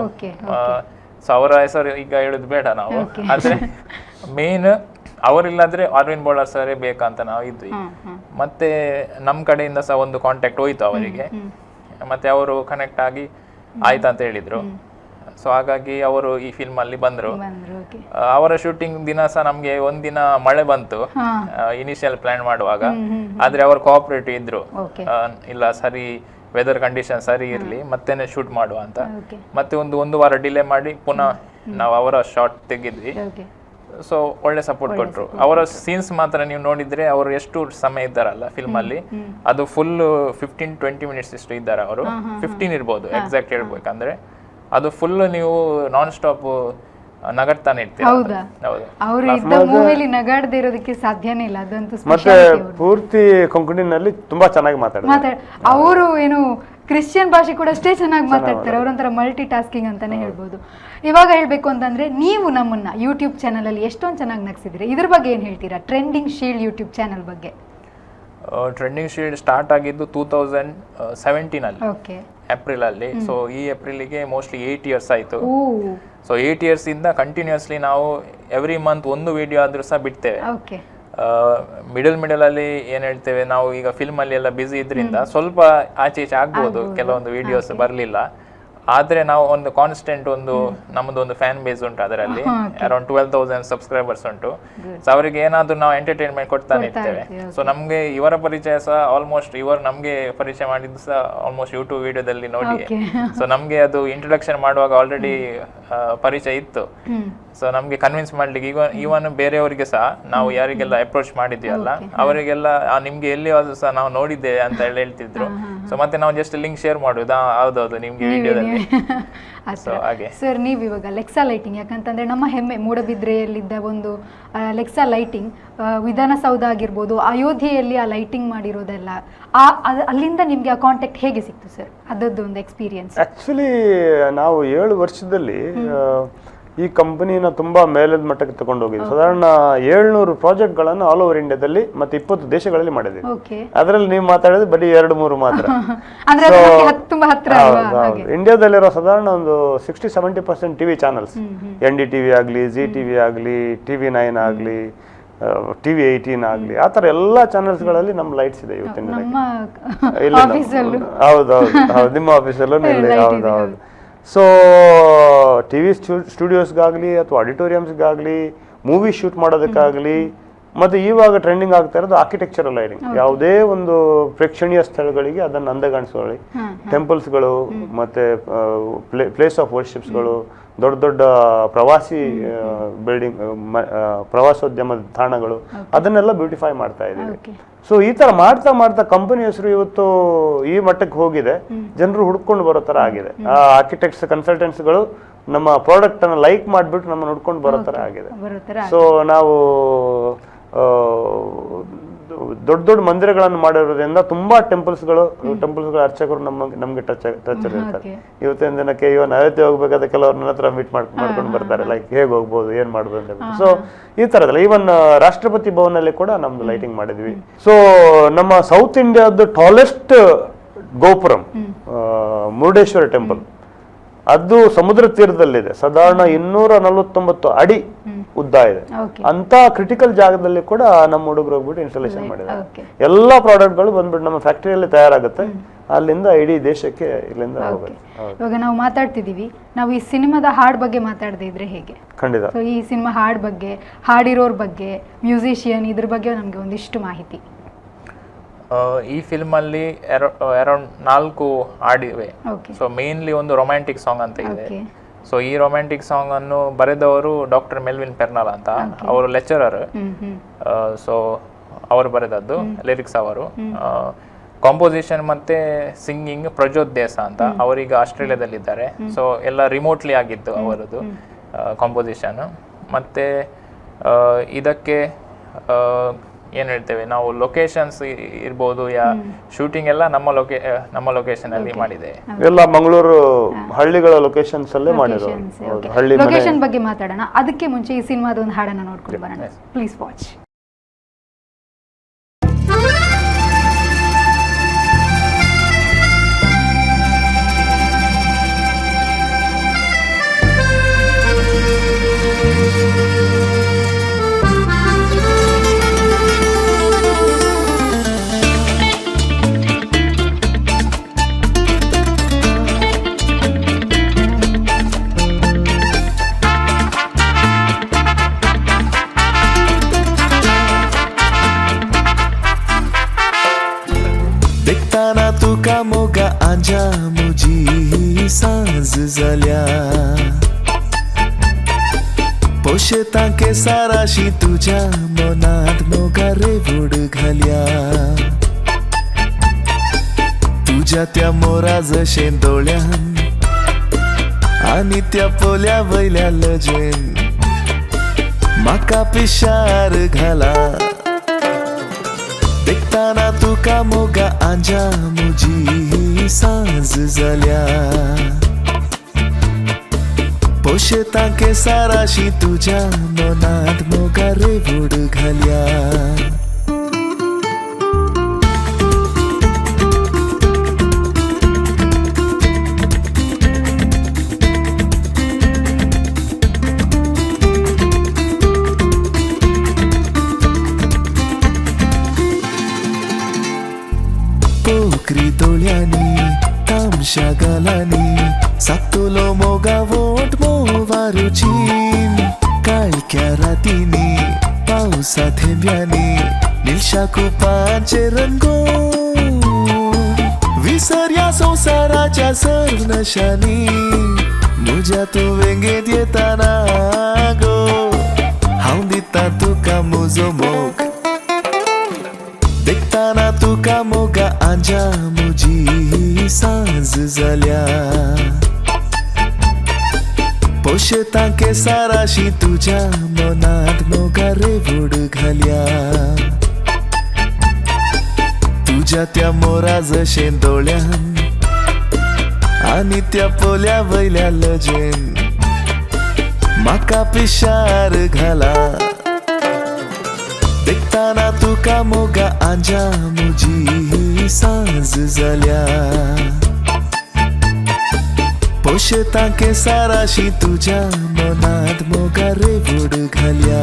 ಸೊ ಅವರ ಹೆಸರು ಈಗ ಹೇಳುದು ಬೇಡ ನಾವು. ಆದ್ರೆ ಮೇನ್ ಅವರಿಲ್ಲಾದ್ರೆ ಅರವಿಂದ್ ಬೋಳಾರ್ ಸರೇ ಬೇಕಂತ ನಾವು ಇದ್ವಿ. ಮತ್ತೆ ನಮ್ ಕಡೆಯಿಂದ ಸಹ ಒಂದು ಕಾಂಟ್ಯಾಕ್ಟ್ ಹೋಯ್ತು ಅವರಿಗೆ, ಮತ್ತೆ ಅವರು ಕನೆಕ್ಟ್ ಆಗಿ ಆಯ್ತಂತ ಹೇಳಿದ್ರು. ಸೊ ಹಾಗಾಗಿ ಅವರು ಈ ಫಿಲ್ಮ್ ಅಲ್ಲಿ ಬಂದ್ರು. ಅವರ ಶೂಟಿಂಗ್ ದಿನ ಸಹ ನಮ್ಗೆ ಒಂದಿನ ಮಳೆ ಬಂತು ಇನಿಷಿಯಲ್ ಪ್ಲಾನ್ ಮಾಡುವಾಗ. ಆದ್ರೆ ಅವರು ಕೋಆಪರೇಟಿವ್ ಇದ್ರು, ಇಲ್ಲ ಸರಿ ವೆದರ್ ಕಂಡೀಷನ್ ಸರಿ ಇರ್ಲಿ ಮತ್ತೇನೆ ಶೂಟ್ ಮಾಡುವ ಅಂತ. ಮತ್ತೆ ಒಂದು ವಾರ ಡಿಲೇ ಮಾಡಿ ಪುನಃ ನಾವು ಅವರ ಶಾರ್ಟ್ ತೆಗಿದ್ವಿ. ಸೊ ಒಳ್ಳೆ ಸಪೋರ್ಟ್ ಕೊಟ್ಟರು. ಅವರ ಸೀನ್ಸ್ ಮಾತ್ರ ನೀವು ನೋಡಿದ್ರೆ ಅವರು ಎಷ್ಟು ಸಮಯ ಇದ್ದಾರಲ್ಲ ಫಿಲ್ಮ್ ಅಲ್ಲಿ, ಅದು ಫುಲ್ 15-20 ಮಿನಿಟ್ಸ್ ಇಷ್ಟು ಇದ್ದಾರೆ ಅವರು. 15 ಇರ್ಬೋದು ಎಕ್ಸಾಕ್ಟ್ ಹೇಳ್ಬೇಕಂದ್ರೆ. ಅದು ಫುಲ್ ನೀವು ನಾನ್ ಸ್ಟಾಪ್ ನಗಡ್ತಾನೆ ಇರ್ತೀರ. ಹೌದಾ? ಅವರು ಇದ್ದ ಮೂವಿಲಿ ನಗಾಡದೇ ಇರೋದಕ್ಕೆ ಸಾಧ್ಯನೇ ಇಲ್ಲ, ಅದಂತೂ ಮತ್ತೆ ಪೂರ್ತಿ ಕೊಂಕಣಿನಲ್ಲಿ ತುಂಬಾ ಚೆನ್ನಾಗಿ ಮಾತಾಡ್ತಾರೆ. ಅವರು ಏನು ಕ್ರಿಶ್ಚಿಯನ್ ಭಾಷೆ ಕೂಡ ಅಷ್ಟೇ ಚೆನ್ನಾಗಿ ಮಾತಾಡ್ತಾರೆ. ಅವರೊಂಥರ ಮಲ್ಟಿ ಟಾಸ್ಕಿಂಗ್ ಅಂತಾನೆ ಹೇಳ್ಬೋದು. ಇವಾಗ ಹೇಳ್ಬೇಕು ಅಂತಂದ್ರೆ ನೀವು ನಮ್ಮನ್ನ ಯೂಟ್ಯೂಬ್ ಚಾನಲ್ ಅಲ್ಲಿ ಎಷ್ಟೊಂದು ಚೆನ್ನಾಗಿ ನಗ್ಸಿದ್ರಿ, ಇದ್ರ ಬಗ್ಗೆ ಏನ್ ಹೇಳ್ತೀರಾ? ಟ್ರೆಂಡಿಂಗ್ ಶೀಲ್ಡ್ ಯೂಟ್ಯೂಬ್ ಚಾನಲ್ ಬಗ್ಗೆ. ಟ್ರೆಂಡಿಂಗ್ ಶೀಲ್ಡ್ ಸ್ಟಾರ್ಟ್ ಆಗಿದ್ದು 2017 ಅಲ್ಲಿ, ಏಪ್ರಿಲ್ ಅಲ್ಲಿ. ಸೊ ಈ ಏಪ್ರಿಲ್ಗೆ ಮೋಸ್ಟ್ಲಿ 8 ಇಯರ್ಸ್ ಆಯ್ತು. ಸೊ 8 ಇಯರ್ಸ್ ಇಂದ ಕಂಟಿನ್ಯೂಸ್ಲಿ ನಾವು ಎವ್ರಿ ಮಂತ್ ಒಂದು ವಿಡಿಯೋ ಆದ್ರೂ ಸಹ ಬಿಡ್ತೇವೆ. ಮಿಡಲ್ ಅಲ್ಲಿ ಏನ್ ಹೇಳ್ತೇವೆ ನಾವು, ಈಗ ಫಿಲ್ಮ್ ಅಲ್ಲಿ ಎಲ್ಲ ಬಿಸಿ ಇದ್ರಿಂದ ಸ್ವಲ್ಪ ಆಚೆ ಈಚೆ ಆಗ್ಬೋದು, ಕೆಲವೊಂದು ವಿಡಿಯೋಸ್ ಬರ್ಲಿಲ್ಲ. ಆದ್ರೆ ನಾವು ಒಂದು ಕಾನ್ಸ್ಟೆಂಟ್ ನಮ್ದು ಒಂದು ಫ್ಯಾನ್ ಬೇಸ್ ಉಂಟು, ಅದರಲ್ಲಿ ಅರೌಂಡ್ 12,000 ಸಬ್ಸ್ಕ್ರೈಬರ್ಸ್ ಉಂಟು. ಸೊ ಅವರಿಗೆ ಏನಾದ್ರು ನಾವು ಎಂಟರ್ಟೈನ್ಮೆಂಟ್ ಕೊಡ್ತಾನೆ ಇರ್ತೇವೆ. ಸೊ ನಮ್ಗೆ ಇವರ ಪರಿಚಯ ಸಹ ಆಲ್ಮೋಸ್ಟ್, ಇವರು ನಮ್ಗೆ ಪರಿಚಯ ಮಾಡಿದ್ದು ಸಹ ಆಲ್ಮೋಸ್ಟ್ ಯೂಟ್ಯೂಬ್ ವಿಡಿಯೋದಲ್ಲಿ ನೋಡಿ. ಸೊ ನಮ್ಗೆ ಅದು ಇಂಟ್ರೊಡಕ್ಷನ್ ಮಾಡುವಾಗ ಆಲ್ರೆಡಿ ಪರಿಚಯ ಇತ್ತು. ಸೊ ನಮ್ಗೆ ಕನ್ವಿನ್ಸ್ ಮಾಡ್ಲಿಕ್ಕೆ ಇವನ್ ಬೇರೆಯವರಿಗೆ ಸಹ ನಾವು ಯಾರಿಗೆಲ್ಲ ಅಪ್ರೋಚ್ ಮಾಡಿದ್ವಿ ಅವರಿಗೆಲ್ಲ ನಿಮ್ಗೆ ಎಲ್ಲಿ ಸಹ ನಾವು ನೋಡಿದ್ದೇವೆ ಅಂತ ಹೇಳ್ತಿದ್ರು. ಸೊ ಮತ್ತೆ ನಾವು ಜಸ್ಟ್ ಲಿಂಕ್ ಶೇರ್ ಮಾಡುದು, ಹೌದೌದು ನಿಮ್ಗೆ ವಿಡಿಯೋದಲ್ಲಿ. ಸರ್ ನೀವು ಇವಾಗ ಲೆಕ್ಸಾ ಲೈಟಿಂಗ್, ಯಾಕಂತಂದ್ರೆ ನಮ್ಮ ಹೆಮ್ಮೆ ಮೂಡಬಿದ್ರೆಯಲ್ಲಿದ್ದ ಒಂದು ಲೆಕ್ಸಾ ಲೈಟಿಂಗ್, ವಿಧಾನಸೌಧ ಆಗಿರ್ಬೋದು, ಅಯೋಧ್ಯೆಯಲ್ಲಿ ಆ ಲೈಟಿಂಗ್ ಮಾಡಿರೋದೆಲ್ಲ, ಅಲ್ಲಿಂದ ನಿಮ್ಗೆ ಆ ಕಾಂಟ್ಯಾಕ್ಟ್ ಹೇಗೆ ಸಿಕ್ತು ಸರ್? ಅದದ್ದು ಒಂದು ಎಕ್ಸ್ಪೀರಿಯನ್ಸ್. ಆಕ್ಚುಲಿ ನಾವು 7 ವರ್ಷದಲ್ಲಿ ಈ ಕಂಪನಿನ ತುಂಬಾ ಮೇಲದ ಮಟ್ಟಕ್ಕೆ ತಗೊಂಡು ಹೋಗಿದ್ವಿ. ಸಾಧಾರಣ 700 ಪ್ರಾಜೆಕ್ಟ್ಗಳನ್ನು ಆಲ್ ಓವರ್ ಇಂಡಿಯಾದಲ್ಲಿ ಮತ್ತೆ 20 ದೇಶಗಳಲ್ಲಿ ಮಾಡಿದ್ವಿ. ಅದರಲ್ಲಿ ನೀವು ಮಾತಾಡಿದ್ರೆ ಬರೀ 2-3 ಮಾತ್ರ. ಇಂಡಿಯಾದಲ್ಲಿರೋ ಸಾಧಾರಣ ಒಂದು 60-70% ಟಿವಿ ಚಾನಲ್ಸ್, NDTV ಆಗ್ಲಿ, ZTV ಆಗ್ಲಿ, TV9 ಆಗ್ಲಿ, TV18 ಆಗ್ಲಿ, ಆ ತರ ಎಲ್ಲಾ ಚಾನೆಲ್ಸ್ ಗಳಲ್ಲಿ ನಮ್ ಲೈಟ್ಸ್ ಇದೆ ಇವತ್ತಿನ ಹೌದೌದು, ನಿಮ್ಮ ಆಫೀಸಲ್ಲೂ ಹೌದೌದು. ಸೊ ಟಿವಿ ಸ್ಟುಡಿಯೋಸ್ಗಾಗಲಿ ಅಥವಾ ಆಡಿಟೋರಿಯಮ್ಸ್ಗಾಗಲಿ, ಮೂವಿ ಶೂಟ್ ಮಾಡೋದಕ್ಕಾಗಲಿ, ಮತ್ತೆ ಇವಾಗ ಟ್ರೆಂಡಿಂಗ್ ಆಗ್ತಾ ಇರೋದು ಆರ್ಕಿಟೆಕ್ಚರಲ್ ಲೈಟಿಂಗ್. ಯಾವುದೇ ಒಂದು ಪ್ರೇಕ್ಷಣೀಯ ಸ್ಥಳಗಳಿಗೆ ಅದನ್ನು ಅಂದಗಾಣಿಸೋಳಿ, ಟೆಂಪಲ್ಸ್ಗಳು ಮತ್ತೆ ಪ್ಲೇಸ್ ಆಫ್ ವರ್ಷಿಪ್ಸ್ಗಳು, ದೊಡ್ಡ ದೊಡ್ಡ ಪ್ರವಾಸಿ ಬಿಲ್ಡಿಂಗ್, ಪ್ರವಾಸೋದ್ಯಮದ ತಾಣಗಳು, ಅದನ್ನೆಲ್ಲ ಬ್ಯೂಟಿಫೈ ಮಾಡ್ತಾ ಇದ್ದೀವಿ. ಸೊ ಈ ತರ ಮಾಡ್ತಾ ಮಾಡ್ತಾ ಕಂಪನಿ ಹೆಸರು ಇವತ್ತು ಈ ಮಟ್ಟಕ್ಕೆ ಹೋಗಿದೆ, ಜನರು ಹುಡ್ಕೊಂಡು ಬರೋ ತರ ಆಗಿದೆ. ಆ ಆರ್ಕಿಟೆಕ್ಟ್ಸ್, ಕನ್ಸಲ್ಟೆಂಟ್ಸ್ಗಳು ನಮ್ಮ ಪ್ರಾಡಕ್ಟ್ ಅನ್ನ ಲೈಕ್ ಮಾಡ್ಬಿಟ್ಟು ನಮ್ಮನ್ನು ಹುಡ್ಕೊಂಡು ಬರೋ ತರ ಆಗಿದೆ. ಸೊ ನಾವು ದೊಡ್ಡ ದೊಡ್ಡ ಮಂದಿರಗಳನ್ನು ಮಾಡಿರೋದ್ರಿಂದ ತುಂಬಾ ಟೆಂಪಲ್ಸ್ಗಳ ಅರ್ಚಕರು ನಮ್ಗೆ ಟಚ್ ಇರ್ತಾರೆ. ಇವತ್ತಿನ ದಿನಕ್ಕೆ ಇವನ್ ಅಯೋಧ್ಯೆ ಹೋಗ್ಬೇಕಾದ್ರೆ ಕೆಲವರು ನನ್ನ ಹತ್ರ ಮೀಟ್ ಮಾಡ್ಕೊಂಡು ಬರ್ತಾರೆ, ಲೈಕ್ ಹೇಗೆ ಹೋಗ್ಬೋದು, ಏನ್ ಮಾಡ್ಬೋದು ಅಂತ. ಸೊ ಈ ತರದಲ್ಲ, ಈವನ್ ರಾಷ್ಟ್ರಪತಿ ಭವನಲ್ಲಿ ಕೂಡ ನಮ್ದು ಲೈಟಿಂಗ್ ಮಾಡಿದ್ವಿ. ಸೊ ನಮ್ಮ ಸೌತ್ ಇಂಡಿಯಾದ ಟಾಲೆಸ್ಟ್ ಗೋಪುರಂ ಮುರುಡೇಶ್ವರ ಟೆಂಪಲ್, ಅದು ಸಮುದ್ರ ತೀರದಲ್ಲಿದೆ. ಸಾಧಾರಣ 249 ಅಡಿ ಉದ್ದ ಇದೆ. ಅಂತ ಕ್ರಿಟಿಕಲ್ ಜಾಗದಲ್ಲಿ ಕೂಡ ನಮ್ಮ ಹುಡುಗರು ಹೋಗ್ಬಿಟ್ಟು ಇನ್ಸ್ಟಾಲೇಷನ್ ಮಾಡಿದ್ದಾರೆ. ಎಲ್ಲಾ ಪ್ರಾಡಕ್ಟ್ಗಳು ಬಂದ್ಬಿಟ್ಟು ನಮ್ಮ ಫ್ಯಾಕ್ಟರಿಯಲ್ಲಿ ತಯಾರಾಗುತ್ತೆ, ಅಲ್ಲಿಂದ ಇಡೀ ದೇಶಕ್ಕೆ ಇಲ್ಲಿಂದ ಹೋಗುತ್ತೆ. ಇವಾಗ ನಾವು ಮಾತಾಡ್ತಿದೀವಿ, ನಾವು ಈ ಸಿನಿಮಾದ ಹಾಡ್ ಬಗ್ಗೆ ಮಾತಾಡದೇ ಇದ್ರೆ ಹೇಗೆ? ಖಂಡಿತ. ಈ ಸಿನಿಮಾ ಹಾಡ್ ಬಗ್ಗೆ, ಹಾಡಿರೋರ್ ಬಗ್ಗೆ, ಮ್ಯೂಸಿಷಿಯನ್, ಇದ್ರ ಬಗ್ಗೆ ನಮ್ಗೆ ಒಂದಿಷ್ಟು ಮಾಹಿತಿ. ಈ ಫಿಲ್ಮ್ ಅಲ್ಲಿ ಅರೌಂಡ್ 4 ಹಾಡಿವೆ. ಸೊ ಮೇನ್ಲಿ ಒಂದು ರೊಮ್ಯಾಂಟಿಕ್ ಸಾಂಗ್ ಅಂತ ಇದೆ. ಸೊ ಈ ರೊಮ್ಯಾಂಟಿಕ್ ಸಾಂಗ್ ಅನ್ನು ಬರೆದವರು ಡಾಕ್ಟರ್ ಮೆಲ್ವಿನ್ ಪೆರ್ನಾಲ್ ಅಂತ, ಅವರು ಲೆಕ್ಚರರ್. ಸೊ ಅವರು ಬರೆದದ್ದು ಲಿರಿಕ್ಸ್ ಅವರು. ಕಾಂಪೋಸಿಷನ್ ಮತ್ತೆ ಸಿಂಗಿಂಗ್ ಪ್ರಜ್ಯೋತ್ ದೇಸ ಅಂತ, ಅವರೀಗ ಆಸ್ಟ್ರೇಲಿಯಾದಲ್ಲಿದ್ದಾರೆ. ಸೊ ಎಲ್ಲ ರಿಮೋಟ್ಲಿ ಆಗಿತ್ತು ಅವರದ್ದು ಕಾಂಪೋಸಿಷನ್. ಮತ್ತೆ ಇದಕ್ಕೆ ಏನ್ ಹೇಳ್ತೇವೆ ನಾವು, ಲೊಕೇಶನ್ಸ್ ಇರ್ಬೋದು, ಶೂಟಿಂಗ್ ಎಲ್ಲ ನಮ್ಮ ಲೊಕೇಶನ್ ಅಲ್ಲಿ ಮಾಡಿದೆ. ಎಲ್ಲ ಮಂಗಳೂರು ಹಳ್ಳಿಗಳ ಲೊಕೇಶನ್ಸ್ ಅಲ್ಲೇ ಮಾಡಿರೋದು. ಲೊಕೇಶನ್ ಬಗ್ಗೆ ಮಾತಾಡೋಣ, ಅದಕ್ಕೆ ಮುಂಚೆ ಈ ಸಿನಿಮಾದ ಒಂದು ಹಾಡನ್ನ ನೋಡ್ಕೊಂಡು ಬರೋಣ. Please watch. तुका मोगा आजा मुझी सांज जाल्या पोषता के साराशी तुझ्या मनात मोगा रेवूड घाल्या तुझ्या त्या मोराज शेंदोळ्यान आणि त्या पोल्या वयल्या लजेन म्हाका पिशार घाला देखताना तुका मोगा आंजा मुजी सांज जाल्या पोषता के साराशी तुझ्या मनात मोगा रेवूड घाल्या पोकरी दोळ्यांनी तामशा गालांनी सातुलो मोगा वोट मोवारुचीन काळक्या रातींनी पावसा थेंब्यांनी निलशा कुपांचे रंगो विसर्या संसाराच्या सर्वनशांनी मुझ्या तू वेंगेत येताना गो हांव दिता तुका मुजो मोग देखताना तुका मोगा आंजा मुजी सांज जाल्या पोषता के साराशी तुझ्या मनात मोगा रेवूड घाल्या तुझ्या त्या मोराज शेंदोळ्यान आणि त्या पोल्या वयल्या लजेन म्हाका पिशार घाला देखताना तुका मोगा आंजा मुजी सांज जाल्या पोषता के साराशी तुझ्या मनात मोगा रेवूड घाल्या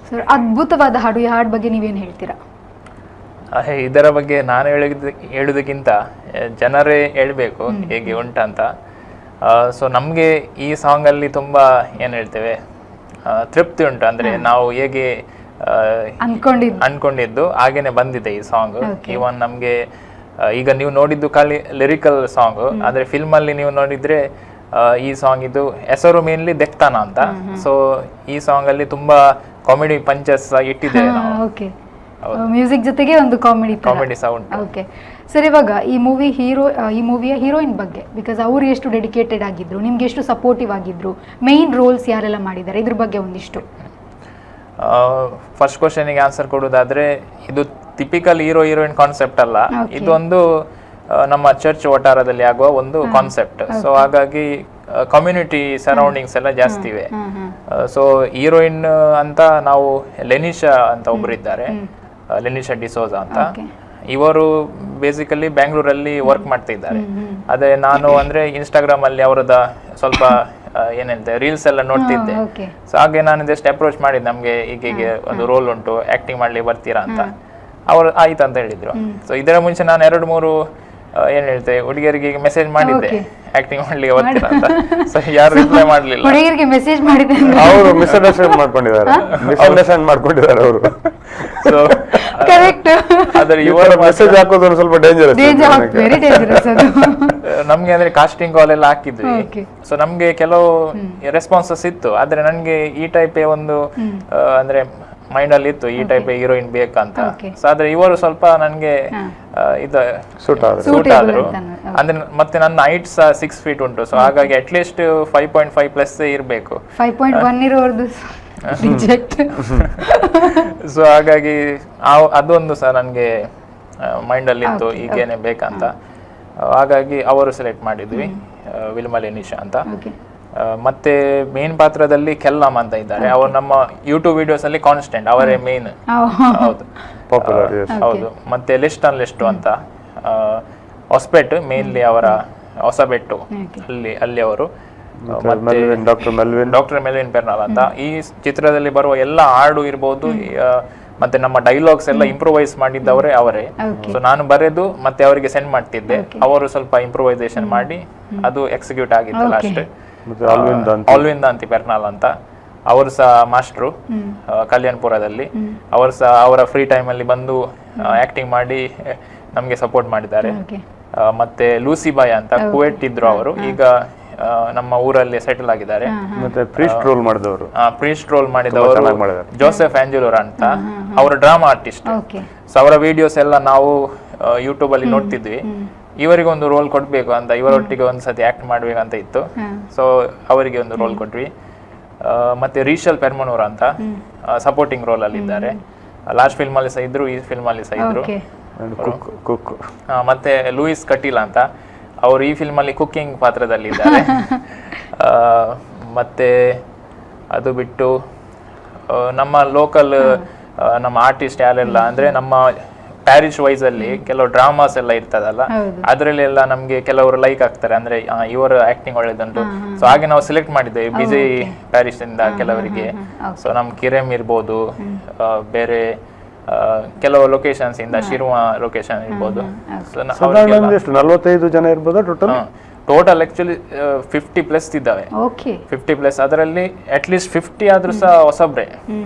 ಸರ್ ಅದ್ಭುತವಾದ ಹಾಡು, ಈ ಹಾಡು ಬಗ್ಗೆ ನೀವೇನು ಹೇಳ್ತೀರಾ? ಇದರ ಬಗ್ಗೆ ನಾನು ಹೇಳೋದಕ್ಕಿಂತ ಜನರೇ ಹೇಳ್ಬೇಕು ಹೇಗೆ ಉಂಟಂತ. ಸೊ ನಮಗೆ ಈ ಸಾಂಗಲ್ಲಿ ತುಂಬ ಏನು ಹೇಳ್ತೇವೆ ತೃಪ್ತಿ ಉಂಟು, ಅಂದರೆ ನಾವು ಹೇಗೆ ಅನ್ಕೊಂಡಿದ್ದು ಹಾಗೇನೆ ಬಂದಿದೆ ಈ ಸಾಂಗ್. ಇವನ್ ನಮಗೆ ಈಗ ನೀವು ನೋಡಿದ್ದು ಖಾಲಿ ಲಿರಿಕಲ್ ಸಾಂಗ್, ಆದರೆ ಫಿಲ್ಮಲ್ಲಿ ನೀವು ನೋಡಿದ್ರೆ ಈ ಸಾಂಗ್ ಇದು ಹೆಸರು ಮೇನ್ಲಿ ದೆಕ್ತಾನ ಅಂತ. ಸೊ ಈ ಸಾಂಗ್ ಅಲ್ಲಿ ತುಂಬಾ ಕಾಮಿಡಿ ಪಂಚಸ್ ಇಟ್ಟಿದ್ದೇವೆ ನಾವು. ಓಕೆ, ಮ್ಯೂಸಿಕ್ ಜೊತೆಗೆ ಒಂದು ಕಾಮಿಡಿ ಸೌಂಡ್. ಓಕೆ ಸರ್, ಇವಾಗ ಈ ಮೂವಿಯ ಹೀರೋಯಿನ್ ಬಗ್ಗೆ, ಬಿಕಾಸ್ ಅವರು ಎಷ್ಟು ಡೆಡಿಕೇಟೆಡ್ ಆಗಿದ್ರು, ನಿಮ್ಗೆ ಎಷ್ಟು ಸಪೋರ್ಟಿವ್ ಆಗಿದ್ರು, ಮೇನ್ ರೋಲ್ಸ್ ಯಾರೆಲ್ಲ ಮಾಡಿದ್ದಾರೆ, ಇದ್ರ ಬಗ್ಗೆ ಒಂದಿಷ್ಟು. ಫಸ್ಟ್ ಕ್ವಶನ್ಗೆ ಆನ್ಸರ್ ಕೊಡೋದಾದ್ರೆ, ಇದು ಟಿಪಿಕಲ್ ಹೀರೋಯಿನ್ ಕಾನ್ಸೆಪ್ಟ್ ಅಲ್ಲ, ಇದೊಂದು ನಮ್ಮ ಚರ್ಚ್ ವಟಾರದಲ್ಲಿ ಆಗುವ ಒಂದು ಕಾನ್ಸೆಪ್ಟ್. ಸೊ ಹಾಗಾಗಿ ಕಮ್ಯುನಿಟಿ ಸರೌಂಡಿಂಗ್ಸ್ ಎಲ್ಲ ಜಾಸ್ತಿ ಇವೆ. ಸೊ ಹೀರೋಯಿನ್ ಅಂತ ನಾವು ಲೆನಿಶಾ ಅಂತ ಒಬ್ರು ಇದ್ದಾರೆ, ಲೆನಿಶಾ ಡಿಸೋಜಾ ಅಂತ. ಇವರು ಬೇಸಿಕಲಿ ಬ್ಯಾಂಗ್ಳೂರಲ್ಲಿ ವರ್ಕ್ ಮಾಡ್ತಾ ಇದ್ದಾರೆ. ಅದೇ ನಾನು ಅಂದ್ರೆ ಇನ್ಸ್ಟಾಗ್ರಾಮ್ ಅಲ್ಲಿ ಅವರದ ಸ್ವಲ್ಪ ಏನ್ ಹೇಳ್ತಾರೆ ರೀಲ್ಸ್ ಎಲ್ಲ ನೋಡ್ತಿದ್ದೆ. ಸೊ ಹಾಗೆ ನಾನು ಜಸ್ಟ್ ಅಪ್ರೋಚ್ ಮಾಡಿದ್ದೆ, ನಮ್ಗೆ ಹೀಗೆ ಒಂದು ರೋಲ್ ಉಂಟು, ಆಕ್ಟಿಂಗ್ ಮಾಡ್ಲಿ ಬರ್ತೀರಾ ಅಂತ. ಅವರು ಆಯ್ತು ಅಂತ ಹೇಳಿದ್ರು. ಸೊ ಇದರ ಮುಂಚೆ ನಾನು 2-3 ಏನ್ ಹೇಳ್ತೇವೆ ಹುಡುಗಿಯರಿಗೆ ಮೆಸೇಜ್ ಮಾಡಿದ್ದೆ, ಆಕ್ಟಿಂಗ್ ಮಾಡ್ಲಿಕ್ಕೆ ಬರ್ತೀರಾ ಅಂತ. ಸೊ ಯಾರು ರಿಪ್ಲೈ ಮಾಡ್ಲಿಲ್ಲ. ಹುಡುಗಿಯರಿಗೆ ಮೆಸೇಜ್ ಮಾಡಿದ್ದೆ, ಅವರು ಮಿಸ್ಅಂಡರ್ಸ್ಟ್ಯಾಂಡ್ ಮಾಡ್ಕೊಂಡಿದ್ದಾರೆ ಅವರು. So correct. ಆದ್ರೆ ಇವರ ಮೆಸೇಜ್ ಹಾಕೋದು ಸ್ವಲ್ಪ ಡೇಂಜರಸ್, ವೆರಿ ಡೇಂಜರಸ್ ಅದು. ನಮ್ಗೆ ಅಂದ್ರೆ ಕಾಸ್ಟಿಂಗ್ ಕಾಲ್ ಎಲ್ಲ ಹಾಕಿದ್ವಿ. ಸೊ ನಮ್ಗೆ ಕೆಲವು ರೆಸ್ಪಾನ್ಸಸ್ ಇತ್ತು, ಆದ್ರೆ ನನ್ಗೆ ಈ ಟೈಪ್ ಒಂದು ಅಂದ್ರೆ ಮೈಂಡ್ ಅಲ್ಲಿ ಇತ್ತು, ಈ ಟೈಪ್ ಹೀರೋಯಿನ್ ಬೇಕಂತ. ಸೊ ಆದ್ರೆ ಇವರು ಸ್ವಲ್ಪ ನನ್ಗೆ ಇದು ಸೂಟ್ ಆದ್ರು. ಅಂದ್ರೆ ಮತ್ತೆ ನನ್ನ ಹೈಟ್ ಸಹ 6 feet ಉಂಟು. ಸೊ ಹಾಗಾಗಿ ಅಟ್ ಲೀಸ್ಟ್ 5.5 ಪ್ಲಸ್ ಇರ್ಬೇಕು. 5.1 ಇರೋರ್ದು ರಿಜೆಕ್ಟ್. ಸೊ ಹಾಗಾಗಿ ಅದೊಂದು ಸಹ ನನ್ಗೆ ಮೈಂಡ್ ಅಲ್ಲಿ ಇತ್ತು, ಈಗೇನೆ ಬೇಕಂತ. ಹಾಗಾಗಿ ಅವರು ಸೆಲೆಕ್ಟ್ ಮಾಡಿದ್ವಿ, ವಿಲ್ಮಾ ಲೆನಿಶಾ ಅಂತ. ಮತ್ತೆ ಮೇನ್ ಪಾತ್ರದಲ್ಲಿ ಕೆಲ್ಲಮ್ ಅಂತ ಇದ್ದಾರೆ, ಅವರು ನಮ್ಮ ಯೂಟ್ಯೂಬ್ ವಿಡಿಯೋಸ್ ಅಲ್ಲಿ ಕಾನ್ಸ್ಟೆಂಟ್, ಅವರೇ ಮೇನ್. ಹೌದು. ಮತ್ತೆ ಲೆಸ್ಟು ಅಂತ ಹೊಸಪೇಟು, ಮೇನ್ಲಿ ಅವರ ಹೊಸಬೆಟ್ಟು ಅಲ್ಲಿ ಅವರು. ಡಾಕ್ಟರ್ ಮೆಲ್ವಿನ್ ಪೆರ್ನಾಲ್ ಅಂತ. ಈ ಚಿತ್ರದಲ್ಲಿ ಬರುವ ಎಲ್ಲ ಹಾಡು ಇರ್ಬೋದು, ಮತ್ತೆ ನಮ್ಮ ಡೈಲಾಗ್ಸ್ ಎಲ್ಲ ಇಂಪ್ರೂವೈಸ್ ಮಾಡಿದ್ದವರೇ ಅವರೇ. ಸೊ ನಾನು ಬರೆದು ಮತ್ತೆ ಅವರಿಗೆ ಸೆಂಡ್ ಮಾಡ್ತಿದ್ದೆ, ಅವರು ಸ್ವಲ್ಪ ಇಂಪ್ರೂವೈಸೇಷನ್ ಮಾಡಿ ಅದು ಎಕ್ಸಿಕ್ಯೂಟ್ ಆಗಿತ್ತು ಲಾಸ್ಟ್. ಅಲ್ವಿಂದ ಅಂತಿ ಪೆರ್ನಾಲ್ ಅಂತ ಅವರು ಸಹ ಮಾಸ್ಟ್ರು ಕಲ್ಯಾಣಪುರದಲ್ಲಿ. ಅವರು ಸಹ ಅವರ ಫ್ರೀ ಟೈಮ್ ಅಲ್ಲಿ ಬಂದು ಆಕ್ಟಿಂಗ್ ಮಾಡಿ ನಮ್ಗೆ ಸಪೋರ್ಟ್ ಮಾಡಿದ್ದಾರೆ. ಮತ್ತೆ ಲೂಸಿಬಾಯ್ ಅಂತ ಕುವೆಟ್ ಇದ್ರು ಅವರು, ಈಗ ನಮ್ಮ ಊರಲ್ಲಿ ಸೆಟಲ್ ಆಗಿದ್ದಾರೆ. ಮತ್ತೆ ಪ್ರೀಸ್ಟ್ ರೋಲ್ ಮಾಡಿದವರು ಜೋಸೆಫ್ ಆಂಜೆಲೋರ ಅಂತ, ಅವರು ಡ್ರಾಮಾ ಆರ್ಟಿಸ್ಟ್. ಸೊ ಅವರ ವಿಡಿಯೋಸ್ ಎಲ್ಲ ನಾವು ಯೂಟ್ಯೂಬ್ ಅಲ್ಲಿ ನೋಡ್ತಿದ್ವಿ. ಇವರಿಗೊಂದು ರೋಲ್ ಕೊಡ್ಬೇಕು ಅಂತ, ಇವರೊಟ್ಟಿಗೆ ಒಂದ್ಸತಿ ಆಕ್ಟ್ ಮಾಡ್ಬೇಕಂತ ಇತ್ತು. ಸೊ ಅವರಿಗೆ ಒಂದು ರೋಲ್ ಕೊಟ್ವಿ. ಮತ್ತೆ ರೀಶಲ್ ಪೆರ್ಮನೂರ್ ಅಂತ ಸಪೋರ್ಟಿಂಗ್ ರೋಲ್ ಅಲ್ಲಿ ಇದ್ದಾರೆ. ಲಾಸ್ಟ್ ಫಿಲ್ಮ್ ಅಲ್ಲಿ ಸಹ ಇದ್ರು, ಈ ಫಿಲ್ಮ್ ಅಲ್ಲಿ ಸಹ ಇದ್ರು. ಮತ್ತೆ ಲೂಯಿಸ್ ಕಟೀಲ್ ಅಂತ, ಅವರು ಈ ಫಿಲ್ಮ್ ಅಲ್ಲಿ ಕುಕ್ಕಿಂಗ್ ಪಾತ್ರದಲ್ಲಿ ಇದ್ದಾರೆ. ಮತ್ತೆ ಅದು ಬಿಟ್ಟು ನಮ್ಮ ಲೋಕಲ್ ನಮ್ಮ ಆರ್ಟಿಸ್ಟ್ ಯಾರೆಲ್ಲ ಅಂದ್ರೆ ನಮ್ಮ ಪ್ಯಾರಿಶ್ ವೈಸ್ ಅಲ್ಲಿ ಕೆಲವು ಡ್ರಾಮಾಸ್ ಎಲ್ಲ ಇರ್ತದಲ್ಲ, ಅದ್ರಲ್ಲಿ ಎಲ್ಲ ನಮ್ಗೆ ಕೆಲವರು ಲೈಕ್ ಆಗ್ತಾರೆ, ಅಂದ್ರೆ ಇವರ ಆಕ್ಟಿಂಗ್ ಒಳ್ಳೇದುಂಟು. ಸೊ ಹಾಗೆ ನಾವು ಸೆಲೆಕ್ಟ್ ಮಾಡಿದ್ದೇವೆ ಬಿಜಿ ಪ್ಯಾರಿಶ್ ಇಂದ ಕೆಲವರಿಗೆ. ಸೊ ನಮ್ ಕಿರೆಮ್ ಇರ್ಬೋದು, ಬೇರೆ ಕೆಲವು ಲೊಕೇಶನ್ಸ್ ಇಂದ ಶಿರ್ವಾ ಲೊಕೇಶನ್ ಇರ್ಬೋದು. 45 ಜನ ಇರ್ಬೋದು ಟೋಟಲ್ ಆಕ್ಚುಲಿ 50+ ಇದ್ದಾವೆ. 50+, ಅದರಲ್ಲಿ ಅಟ್ ಲೀಸ್ಟ್ 50 ಆದ್ರೂ ಸಹ ಹೊಸಬ್ರೆ.